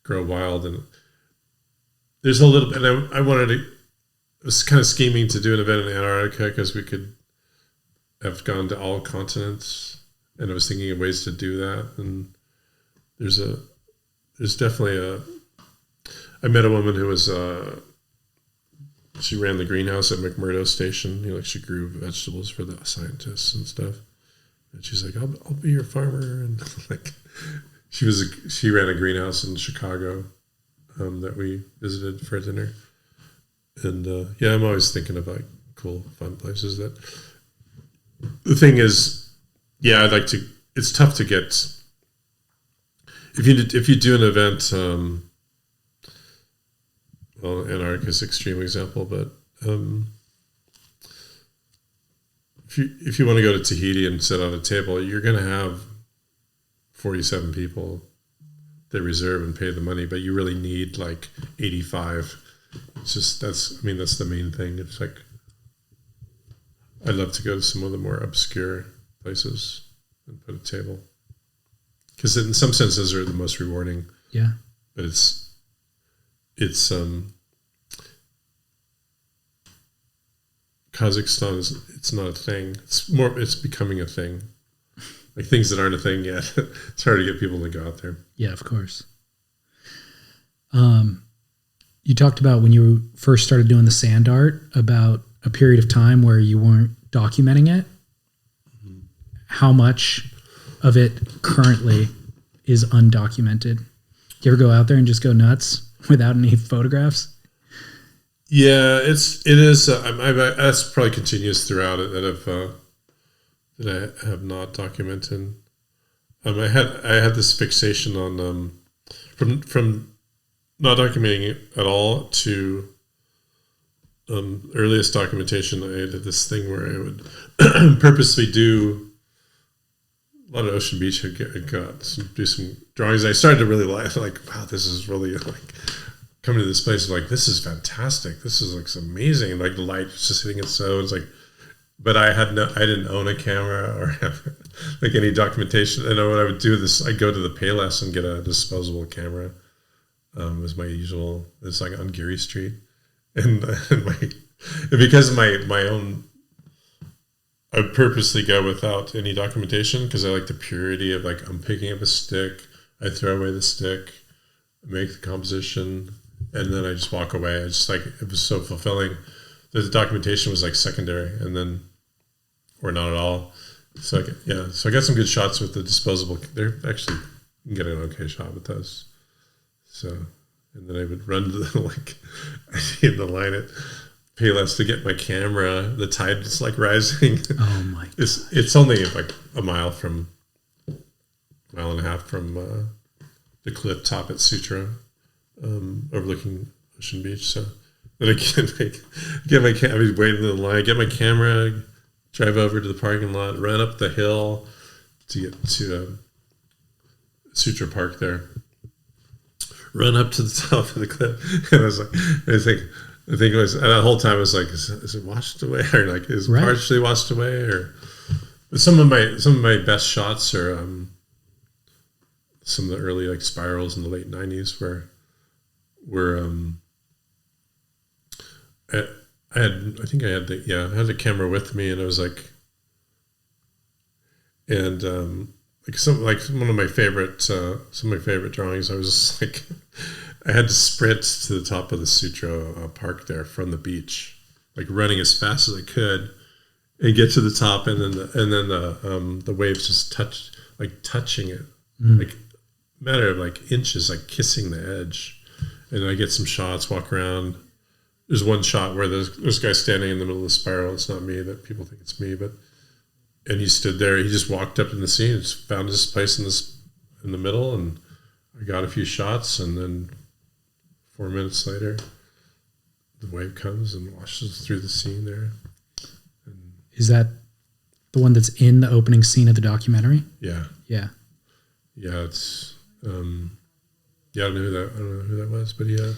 grow wild, and there's a little bit. And I was kind of scheming to do an event in Antarctica because we could have gone to all continents, and I was thinking of ways to do that. And there's definitely I met a woman who was she ran the greenhouse at McMurdo Station. She grew vegetables for the scientists and stuff. And she's like, I'll be your farmer. And like, she ran a greenhouse in Chicago that we visited for dinner. And yeah, I'm always thinking of like cool, fun places. That the thing is, yeah, I'd like to. It's tough to get if you do an event. Well, Antarctica is an extreme example, but if you want to go to Tahiti and sit on a table, you're going to have 47 people that reserve and pay the money, but you really need like 85. It's just that's the main thing. It's like I'd love to go to some of the more obscure places and put a table, because in some senses they're the most rewarding. Yeah, but it's Kazakhstan it's not a thing. It's becoming a thing. Like things that aren't a thing yet. It's hard to get people to go out there. Yeah, of course. You talked about when you first started doing the sand art about a period of time where you weren't documenting it. Mm-hmm. How much of it currently is undocumented? Do you ever go out there and just go nuts without any photographs? Yeah, it is. That's probably continues throughout it that I have not documented. I had this fixation on from not documenting it at all to earliest documentation. I did this thing where I would purposely do a lot of Ocean Beach. I do some drawings. I started to really like, wow, this is really like coming to this place. Like, this is fantastic. This is like amazing. And like the light was just hitting it. So it's like, but I didn't own a camera or have like any documentation. And what I would do I'd go to the Payless and get a disposable camera. Was my usual. It's like on Geary Street, and because of my own, I would purposely go without any documentation because I like the purity of like I'm picking up a stick, I throw away the stick, make the composition, and then I just walk away. I just like it was so fulfilling that the documentation was like secondary, and then or not at all. So I got some good shots with the disposable. They're actually, you can get an okay shot with those. So, and then I would run to the, I need to line at Payless to get my camera. The tide is like rising. Oh my! It's only like a mile and a half from the cliff top at Sutra, overlooking Ocean Beach. So then I get my camera. I was waiting in the line. Get my camera. Drive over to the parking lot. Run up the hill to get to Sutra Park there. Run up to the top of the cliff, and I think it was, and the whole time I was like, is it washed away, or like is it partially washed away, or? But some of my best shots are some of the early like spirals in the late '90s where I had the camera with me, and I was like, and one of my favorite drawings. I was just like, I had to sprint to the top of the Sutra Park there from the beach, like running as fast as I could, and get to the top, and then the waves just touching it, like a matter of like inches, like kissing the edge, and I get some shots, walk around. There's one shot where there's a guy standing in the middle of the spiral. It's not me, that people think it's me, and he stood there. He just walked up in the scene, just found his place in the middle, and I got a few shots. And then 4 minutes later, the wave comes and washes through the scene there. And is that the one that's in the opening scene of the documentary? Yeah. It's I don't know who that was, but yeah.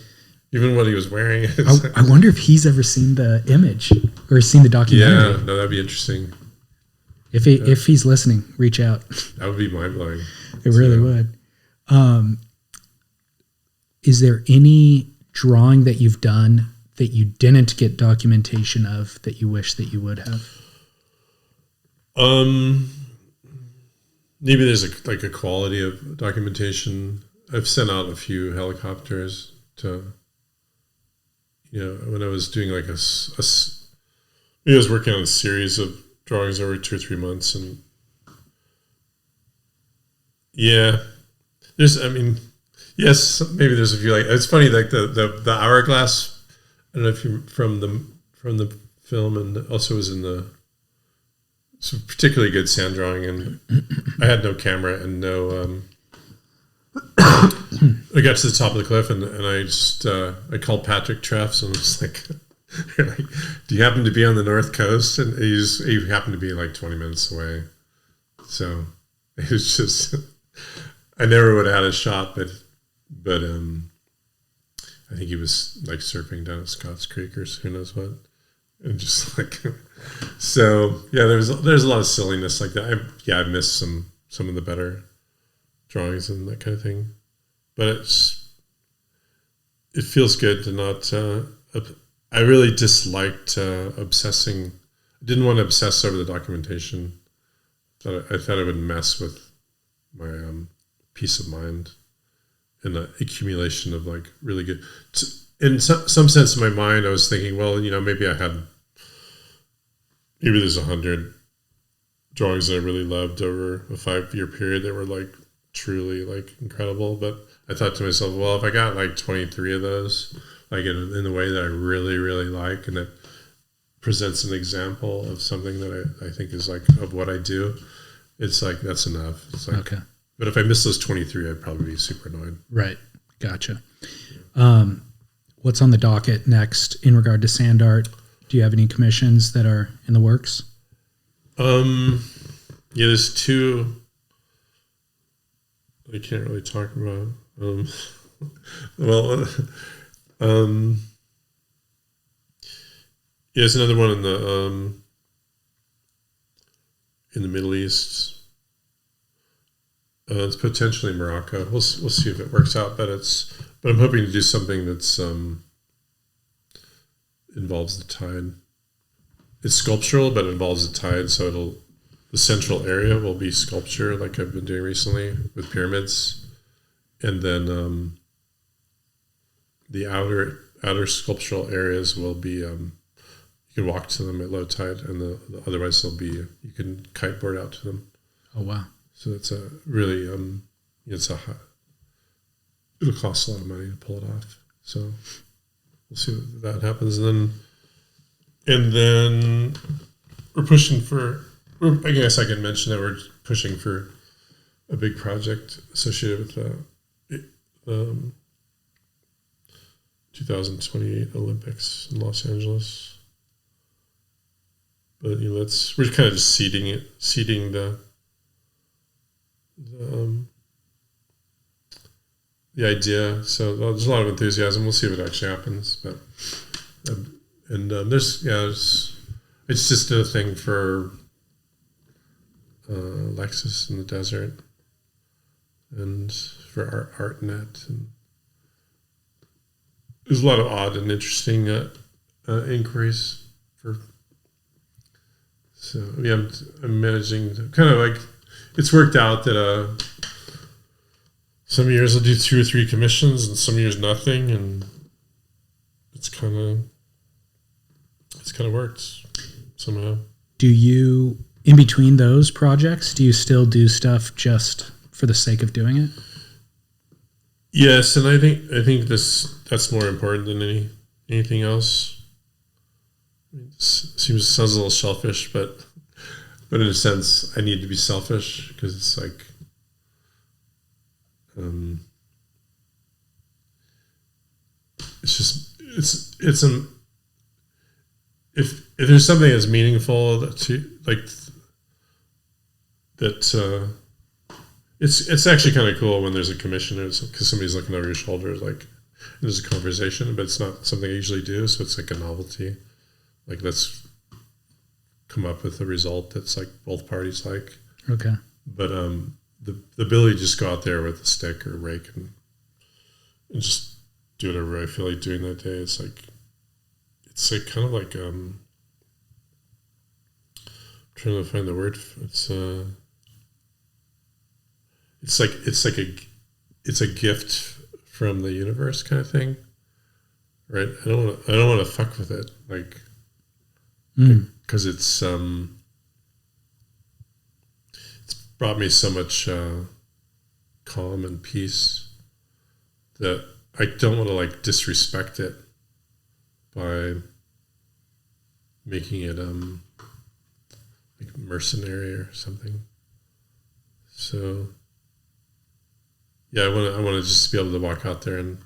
Even what he was wearing. I wonder if he's ever seen the image or seen the documentary. Yeah, no, that'd be interesting. If he's listening, reach out. That would be mind blowing. It really would. Is there any drawing that you've done that you didn't get documentation of that you wish that you would have? Maybe there's a quality of documentation. I've sent out a few helicopters to. When I was doing I was working on a series of drawings over 2 or 3 months, and yes, maybe there's a few it's funny, like the hourglass. I don't know if you from the film, and also was in some particularly good sand drawing, and I had no camera and no. I got to the top of the cliff, and I just I called Patrick Treffs, and was like, "Do you happen to be on the North Coast?" And he happened to be like 20 minutes away, so it was just I never would have had a shot, but I think he was like surfing down at Scotts Creek or who knows what, and just so yeah, there's a lot of silliness like that. I missed some of the better drawings and that kind of thing, but it feels good to not. I really disliked obsessing. I didn't want to obsess over the documentation. I thought it would mess with my peace of mind and the accumulation of really good. In some sense, in my mind, I was thinking, well, maybe there's 100 drawings that I really loved over a 5-year period that were truly incredible. But I thought to myself, well, if I got 23 of those, in the way that I really, really like, and that presents an example of something that I think is of what I do, it's that's enough. It's okay. But if I miss those 23, I'd probably be super annoyed. Right. Gotcha. What's on the docket next in regard to sand art? Do you have any commissions that are in the works? Yeah, there's 2 I can't really talk about. There's another one in the Middle East. It's potentially Morocco. We'll see if it works out, but I'm hoping to do something that's involves the tide. It's sculptural, but it involves the tide, so the central area will be sculpture, like I've been doing recently with pyramids, and then the outer sculptural areas will be you can walk to them at low tide, and otherwise you can kiteboard out to them. Oh wow! So it's a really it'll cost a lot of money to pull it off. So we'll see what that happens, and then we're pushing for. I guess I can mention that we're pushing for a big project associated with the 2028 Olympics in Los Angeles. But we're kind of just seeding the idea. So there's a lot of enthusiasm. We'll see what actually happens. But I just did a thing for Lexus in the desert, and for ArtNet, and there's a lot of odd and interesting inquiries for. So yeah, I'm managing to kind of like, it's worked out that some years I'll do 2 or 3 commissions, and some years nothing, and it's kind of worked somehow. Do you, in between those projects, do you still do stuff just for the sake of doing it? Yes, and I think that's more important than anything else. It sounds a little selfish, but in a sense, I need to be selfish, because it's like, if there's something that's meaningful it's actually kind of cool when there's a commissioner, because somebody's looking over your shoulder, like there's a conversation, but it's not something I usually do, so it's like a novelty. Like, let's come up with a result that's like both parties like. Okay. But the ability to just go out there with a stick or a rake and just do whatever I feel like doing that day, it's like kind of like I'm trying to find the word. It's a gift from the universe kind of thing, right? I don't want to fuck with it, like. Because it's brought me so much calm and peace that I don't want to like disrespect it by making it like mercenary or something. So yeah, I want to just be able to walk out there and,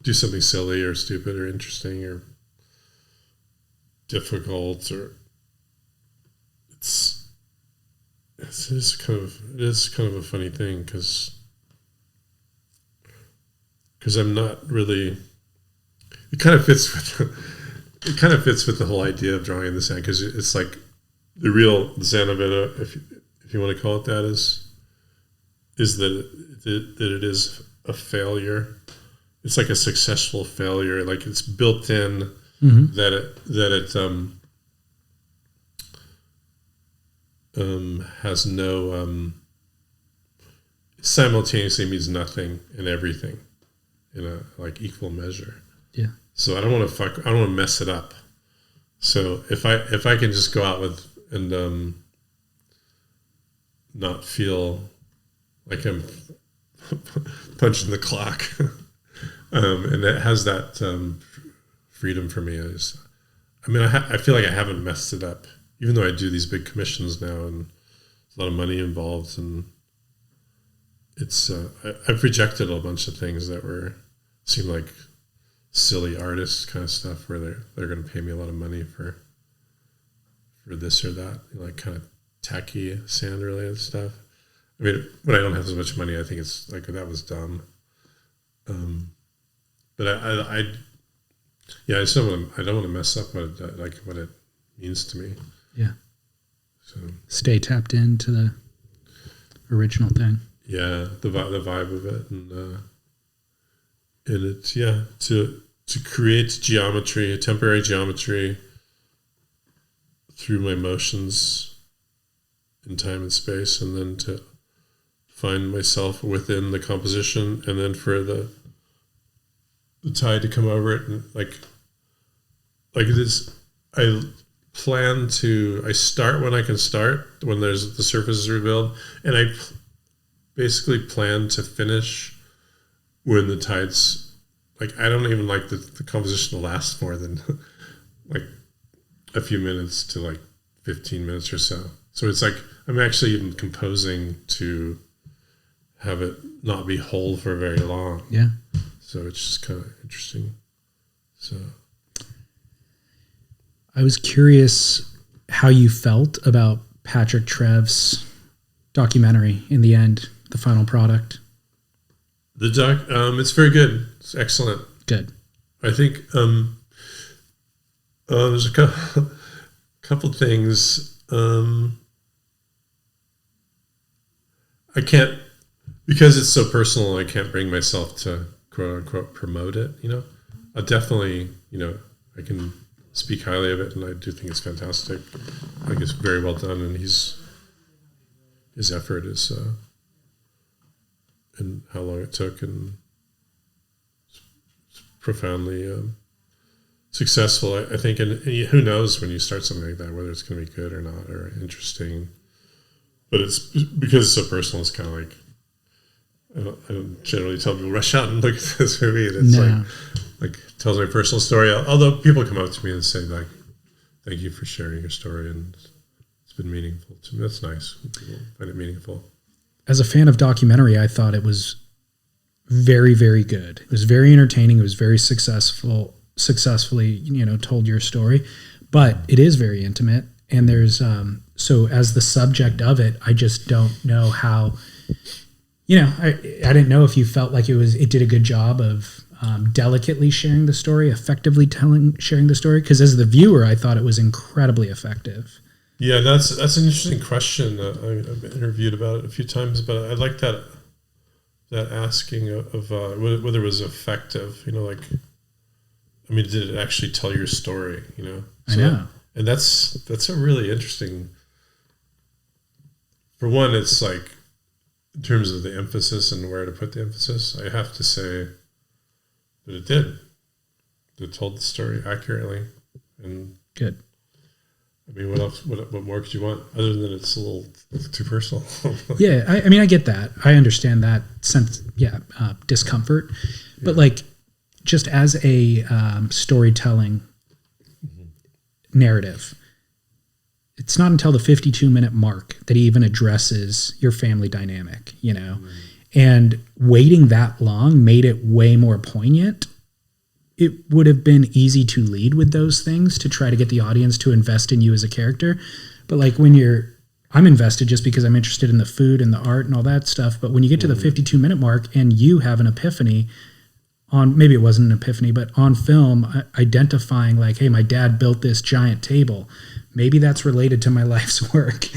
do something silly or stupid or interesting or difficult, or it is kind of a funny thing, because I'm not really. It kind of fits with the whole idea of drawing in the sand, because it's like the sand of it, if you want to call it that, is that it is a failure. It's like a successful failure. Like, it's built in that it has no simultaneously means nothing and everything in a like equal measure. Yeah. So I don't want to mess it up. So if I can just go out with and not feel like I'm punching the clock. And it has that freedom for me. I feel like I haven't messed it up, even though I do these big commissions now, and there's a lot of money involved, and it's I've rejected a bunch of things that seem like silly artist kind of stuff, where they're going to pay me a lot of money for this or that, like kind of tacky sand related stuff. When I don't have as much money, I think it's like, that was dumb. But I just don't want to mess up what it means to me. Yeah. So stay tapped into the original thing. Yeah, the vibe of it, and it's to create geometry, temporary geometry, through my motions in time and space, and then to find myself within the composition, and then for the the tide to come over it, and like this. I start when I can start, when there's the surface is revealed, and I basically plan to finish when the tide's like, I don't even like the composition to last more than like a few minutes to like 15 minutes or so. So it's like I'm actually even composing to have it not be whole for very long. Yeah. So it's just kind of interesting. So I was curious how you felt about Patrick Trev's documentary in the end, the final product. The doc, it's very good. It's excellent. Good. I think there's a couple things. I can't, because it's so personal, I can't bring myself to quote unquote promote it, you know. I definitely, you know, I can speak highly of it, and I do think it's fantastic. I think it's very well done, and his effort is and how long it took, and it's profoundly successful, I think. And who knows when you start something like that whether it's going to be good or not, or interesting. But it's because it's so personal. It's kind of like I don't generally tell people rush out and look at this movie. And it's like tells my personal story. Although people come up to me and say like, "Thank you for sharing your story," and it's been meaningful to me. That's nice. People find it meaningful. As a fan of documentary, I thought it was very, very good. It was very entertaining. It was very successfully, you know, told your story, but it is very intimate. And there's, so as the subject of it, I just don't know how, you know, I didn't know if you felt like it did a good job of delicately sharing the story, effectively sharing the story. Because as the viewer, I thought it was incredibly effective. Yeah, that's an interesting question. I've been interviewed about it a few times, but I like that asking of whether it was effective. You know, like, I mean, did it actually tell your story? You know, I know, and that's a really interesting. For one, it's like in terms of the emphasis and where to put the emphasis, I have to say that it did. It told the story accurately and good. I mean, what else? What more could you want other than it's a little too personal? Yeah, I mean, I get that. I understand that sense. Yeah, discomfort, but like, just as a storytelling narrative, it's not until the 52-minute mark that he even addresses your family dynamic. You know, and waiting that long made it way more poignant. It would have been easy to lead with those things to try to get the audience to invest in you as a character. But like I'm invested just because I'm interested in the food and the art and all that stuff. But when you get to the 52-minute mark and you have an epiphany maybe it wasn't an epiphany, but on film, identifying like, hey, my dad built this giant table. Maybe that's related to my life's work,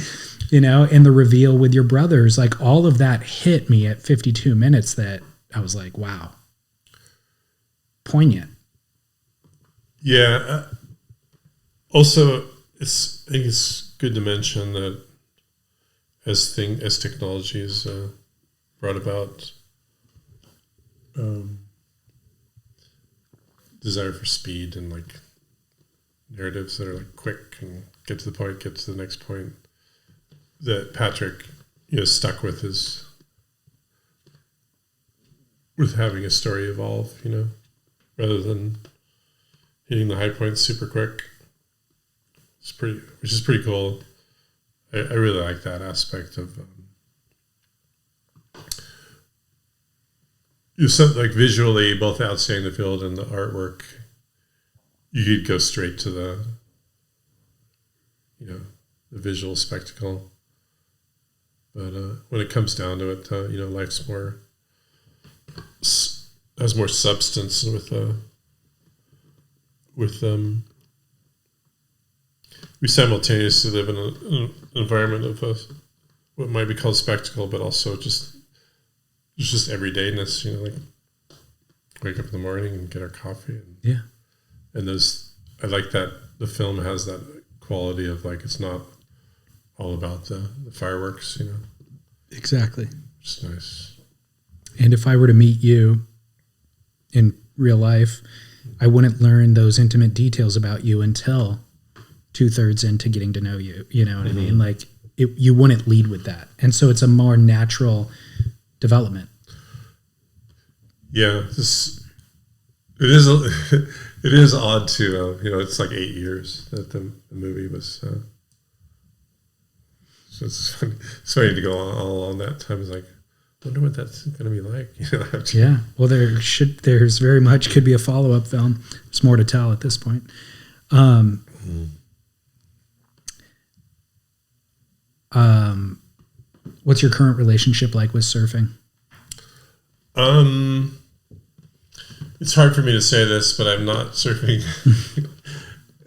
you know, and the reveal with your brothers, like all of that hit me at 52 minutes that I was like, wow. Poignant. Yeah. Also, I think it's good to mention that as technology is brought about desire for speed and like narratives that are like quick and get to the point, get to the next point, that Patrick stuck with having a story evolve, rather than hitting the high points super quick. Which is pretty cool. I really like that aspect of like visually, both outstanding the field and the artwork. You could go straight to the visual spectacle, but when it comes down to it, life's has more substance with we simultaneously live in an environment of what might be called spectacle, but also just everydayness. Like wake up in the morning and get our coffee, and I like that the film has that quality of like it's not all about the fireworks. Exactly. It's nice. And if I were to meet you in real life, I wouldn't learn those intimate details about you until 2/3 into getting to know you. You know what I mean? Like you wouldn't lead with that. And so it's a more natural development. Yeah. It is it is odd too. It's like 8 years that the movie was. So it's funny to go all on that time. It's like, I wonder what that's going to be like. Yeah. Well, there's very much could be a follow-up film. There's more to tell at this point. What's your current relationship like with surfing? It's hard for me to say this, but I'm not surfing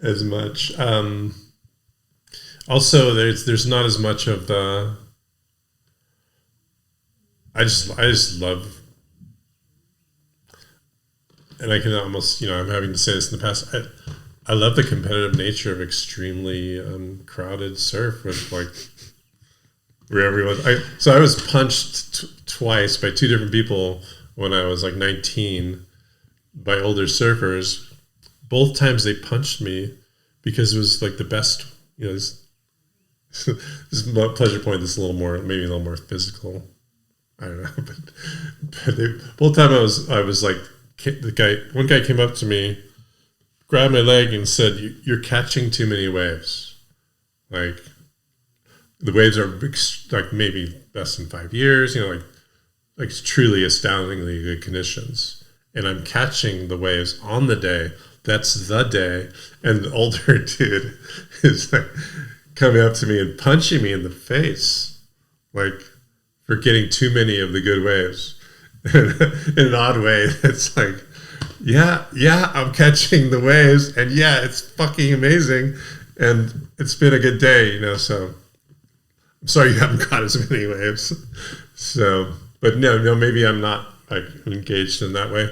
as much. Also, there's not as much of the. I just love, and I can almost, I'm having to say this in the past. I love the competitive nature of extremely crowded surf with like where everyone. So I was punched twice by two different people when I was like 19 by older surfers. Both times they punched me because it was like the best. This pleasure point is maybe a little more physical. I don't know, but both time I was like, one guy came up to me, grabbed my leg and said, "You're catching too many waves. Like the waves are like maybe best in 5 years. Like it's truly astoundingly good conditions, and I'm catching the waves on the day. That's the day." And the older dude is like coming up to me and punching me in the face, like for getting too many of the good waves. In an odd way, it's like, yeah, I'm catching the waves, and yeah, it's fucking amazing, and it's been a good day, so I'm sorry you haven't caught as many waves. So, but no, maybe I'm not like engaged in that way.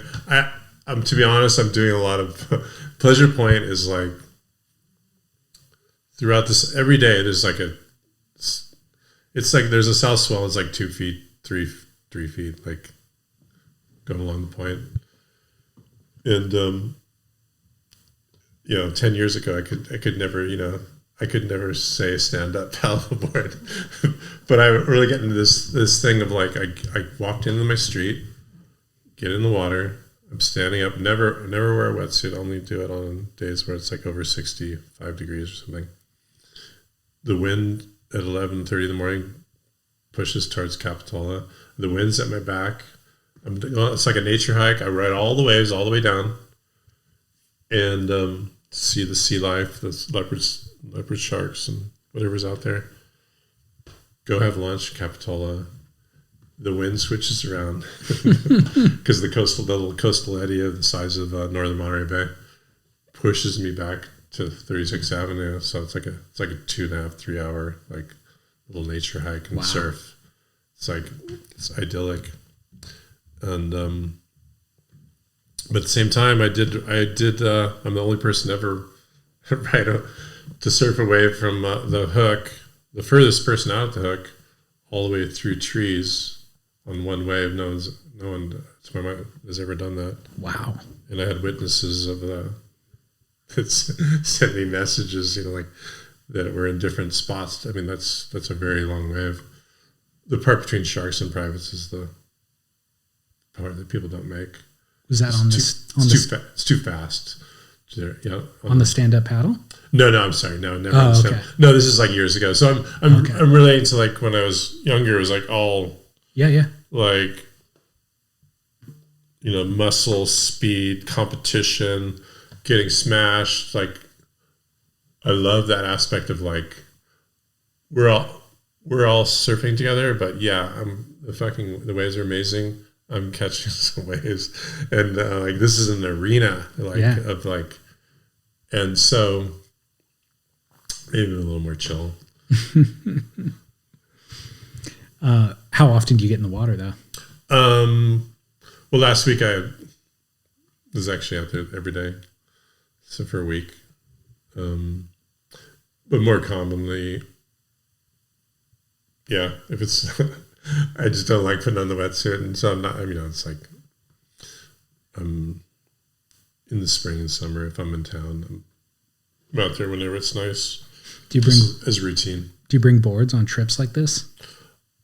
I'm to be honest, I'm doing a lot of Pleasure Point is like throughout this every day. There's like it's like there's a south swell. It's like 2 feet, 3 feet, like going along the point. And 10 years ago, I could never say stand up paddleboard, but I really get into this thing of like I walked into my street, get in the water. I'm standing up. Never wear a wetsuit. Only do it on days where it's like over 65 degrees or something. The wind at 11:30 in the morning pushes towards Capitola. The wind's at my back. It's like a nature hike. I ride all the waves all the way down, and see the sea life, the leopard sharks, and whatever's out there. Go have lunch, Capitola. The wind switches around because the little coastal eddy of the size of northern Monterey Bay pushes me back to 36th Avenue. So it's like a 2.5, 3 hour like little nature hike and surf. It's idyllic. And but at the same time, I'm the only person ever to surf away from the hook, the furthest person out at the hook, all the way through trees on one wave. No one to my mind has ever done that. Wow. And I had witnesses of that sent me messages, like that were in different spots. I mean, that's a very long wave. The part between sharks and privates is the part that people don't make. Was that it's too fast. On the stand-up paddle? No, I'm sorry. No, never. Oh, okay. No, this is like years ago. So I'm relating to like when I was younger. It was like all like muscle, speed, competition, getting smashed. Like I love that aspect of like we're all surfing together. But yeah, the waves are amazing. I'm catching some waves, and like this is an arena of like, and so maybe a little more chill. How often do you get in the water though? Well, last week I was actually out there every day, so for a week. But more commonly, if it's I just don't like putting on the wetsuit, and so I'm not. It's like in the spring and summer if I'm in town. I'm out there whenever it's nice. Do you bring as a routine? Do you bring boards on trips like this?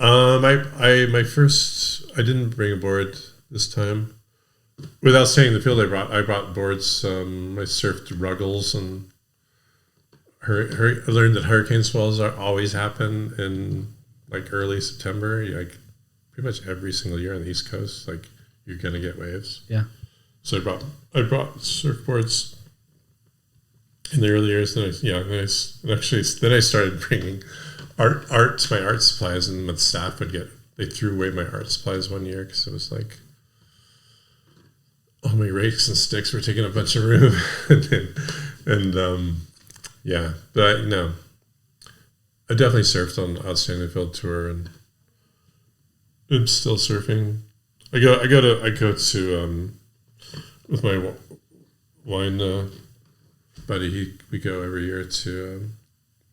I didn't bring a board this time. Without staying in the field, I brought boards. I surfed Ruggles, and I learned that hurricane swells always happen in like early September. Like pretty much every single year on the East Coast, like you're gonna get waves. Yeah. So I brought surfboards in the early years. Then I started bringing my art supplies, and my staff they threw away my art supplies one year because it was like all my rakes and sticks were taking a bunch of room, but I definitely surfed on Outstanding Field Tour, and I'm still surfing. I go to with my wine buddy. We go every year to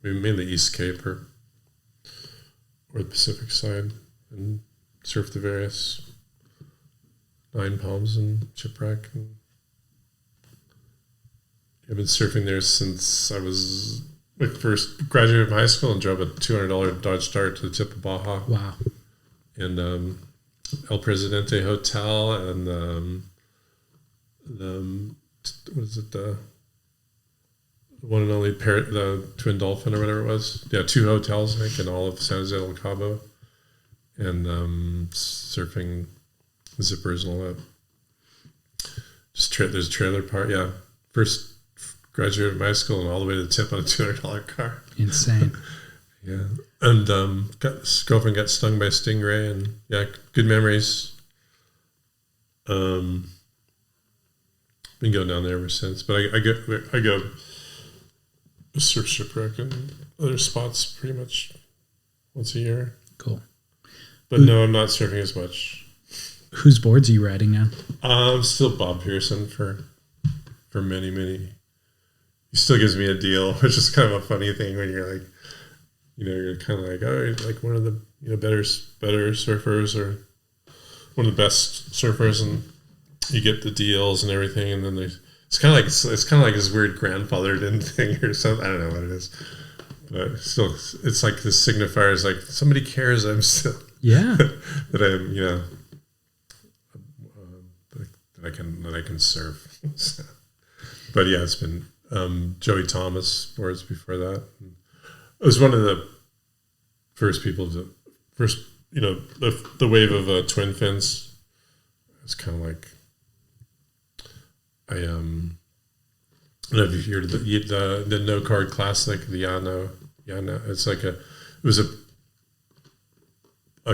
mainly East Cape or the Pacific side, and surf the various Nine Palms and Shipwreck. And I've been surfing there since I was first graduated from high school and drove a $200 Dodge Dart to the tip of Baja. Wow. And El Presidente Hotel and what is it, the one and only the Twin Dolphin or whatever it was. Yeah, 2 hotels, I think, in all of San Jose del Cabo. And surfing zippers and all that. There's a trailer park. Yeah, first graduated from high school and all the way to the tip on a $200 car. Insane. Yeah, and girlfriend got stung by a stingray, and yeah, good memories. Been going down there ever since, but I go surf Shipwreck and other spots pretty much once a year. Cool. But no, I'm not surfing as much. Whose boards are you riding now? Still Bob Pearson for many. He still gives me a deal, which is kind of a funny thing when you're like, you're kind of like, oh, you're like one of the better surfers or one of the best surfers, and you get the deals and everything, and then it's kind of like this weird grandfathered-in thing or something. I don't know what it is, but still, it's like the signifier is like somebody cares. I'm still that I'm that I can surf. But yeah, it's been Joey Thomas boards before that. I was one of the first people the wave of twin fins. It's kind of like I don't know if you've heard of the No Card Classic, the Yano. It's like it was a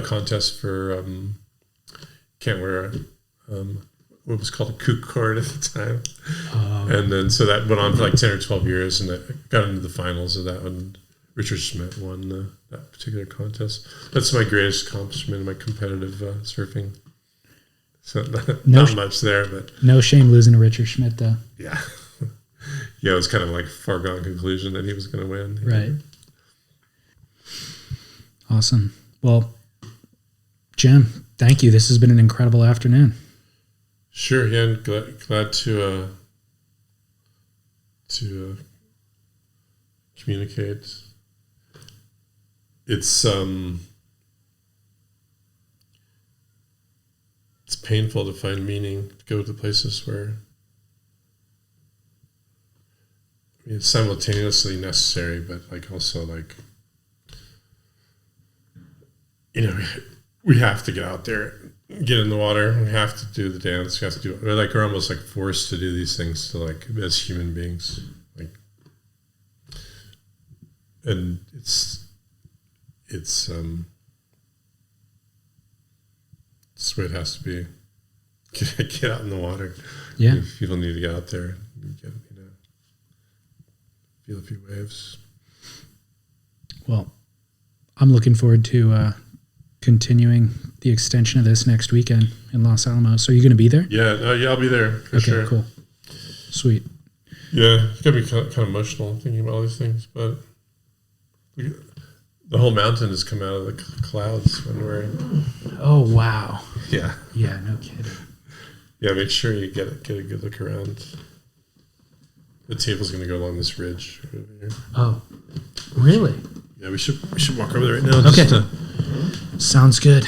contest for can't wear what was called a kook cord at the time. And then so that went on for like 10 or 12 years, and it got into the finals of that one. Richard Schmidt won that particular contest. That's my greatest accomplishment in my competitive surfing. So not much there, but no shame losing to Richard Schmidt, though. Yeah. Yeah, it was kind of like a foregone conclusion that he was going to win. Right. Awesome. Well, Jim, thank you. This has been an incredible afternoon. Sure. Yeah, and glad to communicate. It's painful to find meaning, to go to places where it's simultaneously necessary, but like also like, we have to get out there, get in the water. We have to do the dance. We have to do. We're almost like forced to do these things to like as human beings, like, and it's the way it has to be. Get out in the water. Yeah, people need to get out there and get, feel a few waves. Well, I'm looking forward to continuing the extension of this next weekend in Los Alamos. So are you going to be there? Yeah, I'll be there for sure. Cool. Sweet. Yeah, it's going to be kind of emotional thinking about all these things, but the whole mountain has come out of the clouds when we're... Oh, wow. Yeah. Yeah, no kidding. Yeah, make sure you get a good look around. The table's going to go along this ridge over here. Oh, really? Yeah, we should walk over there right now. Okay. Sounds good.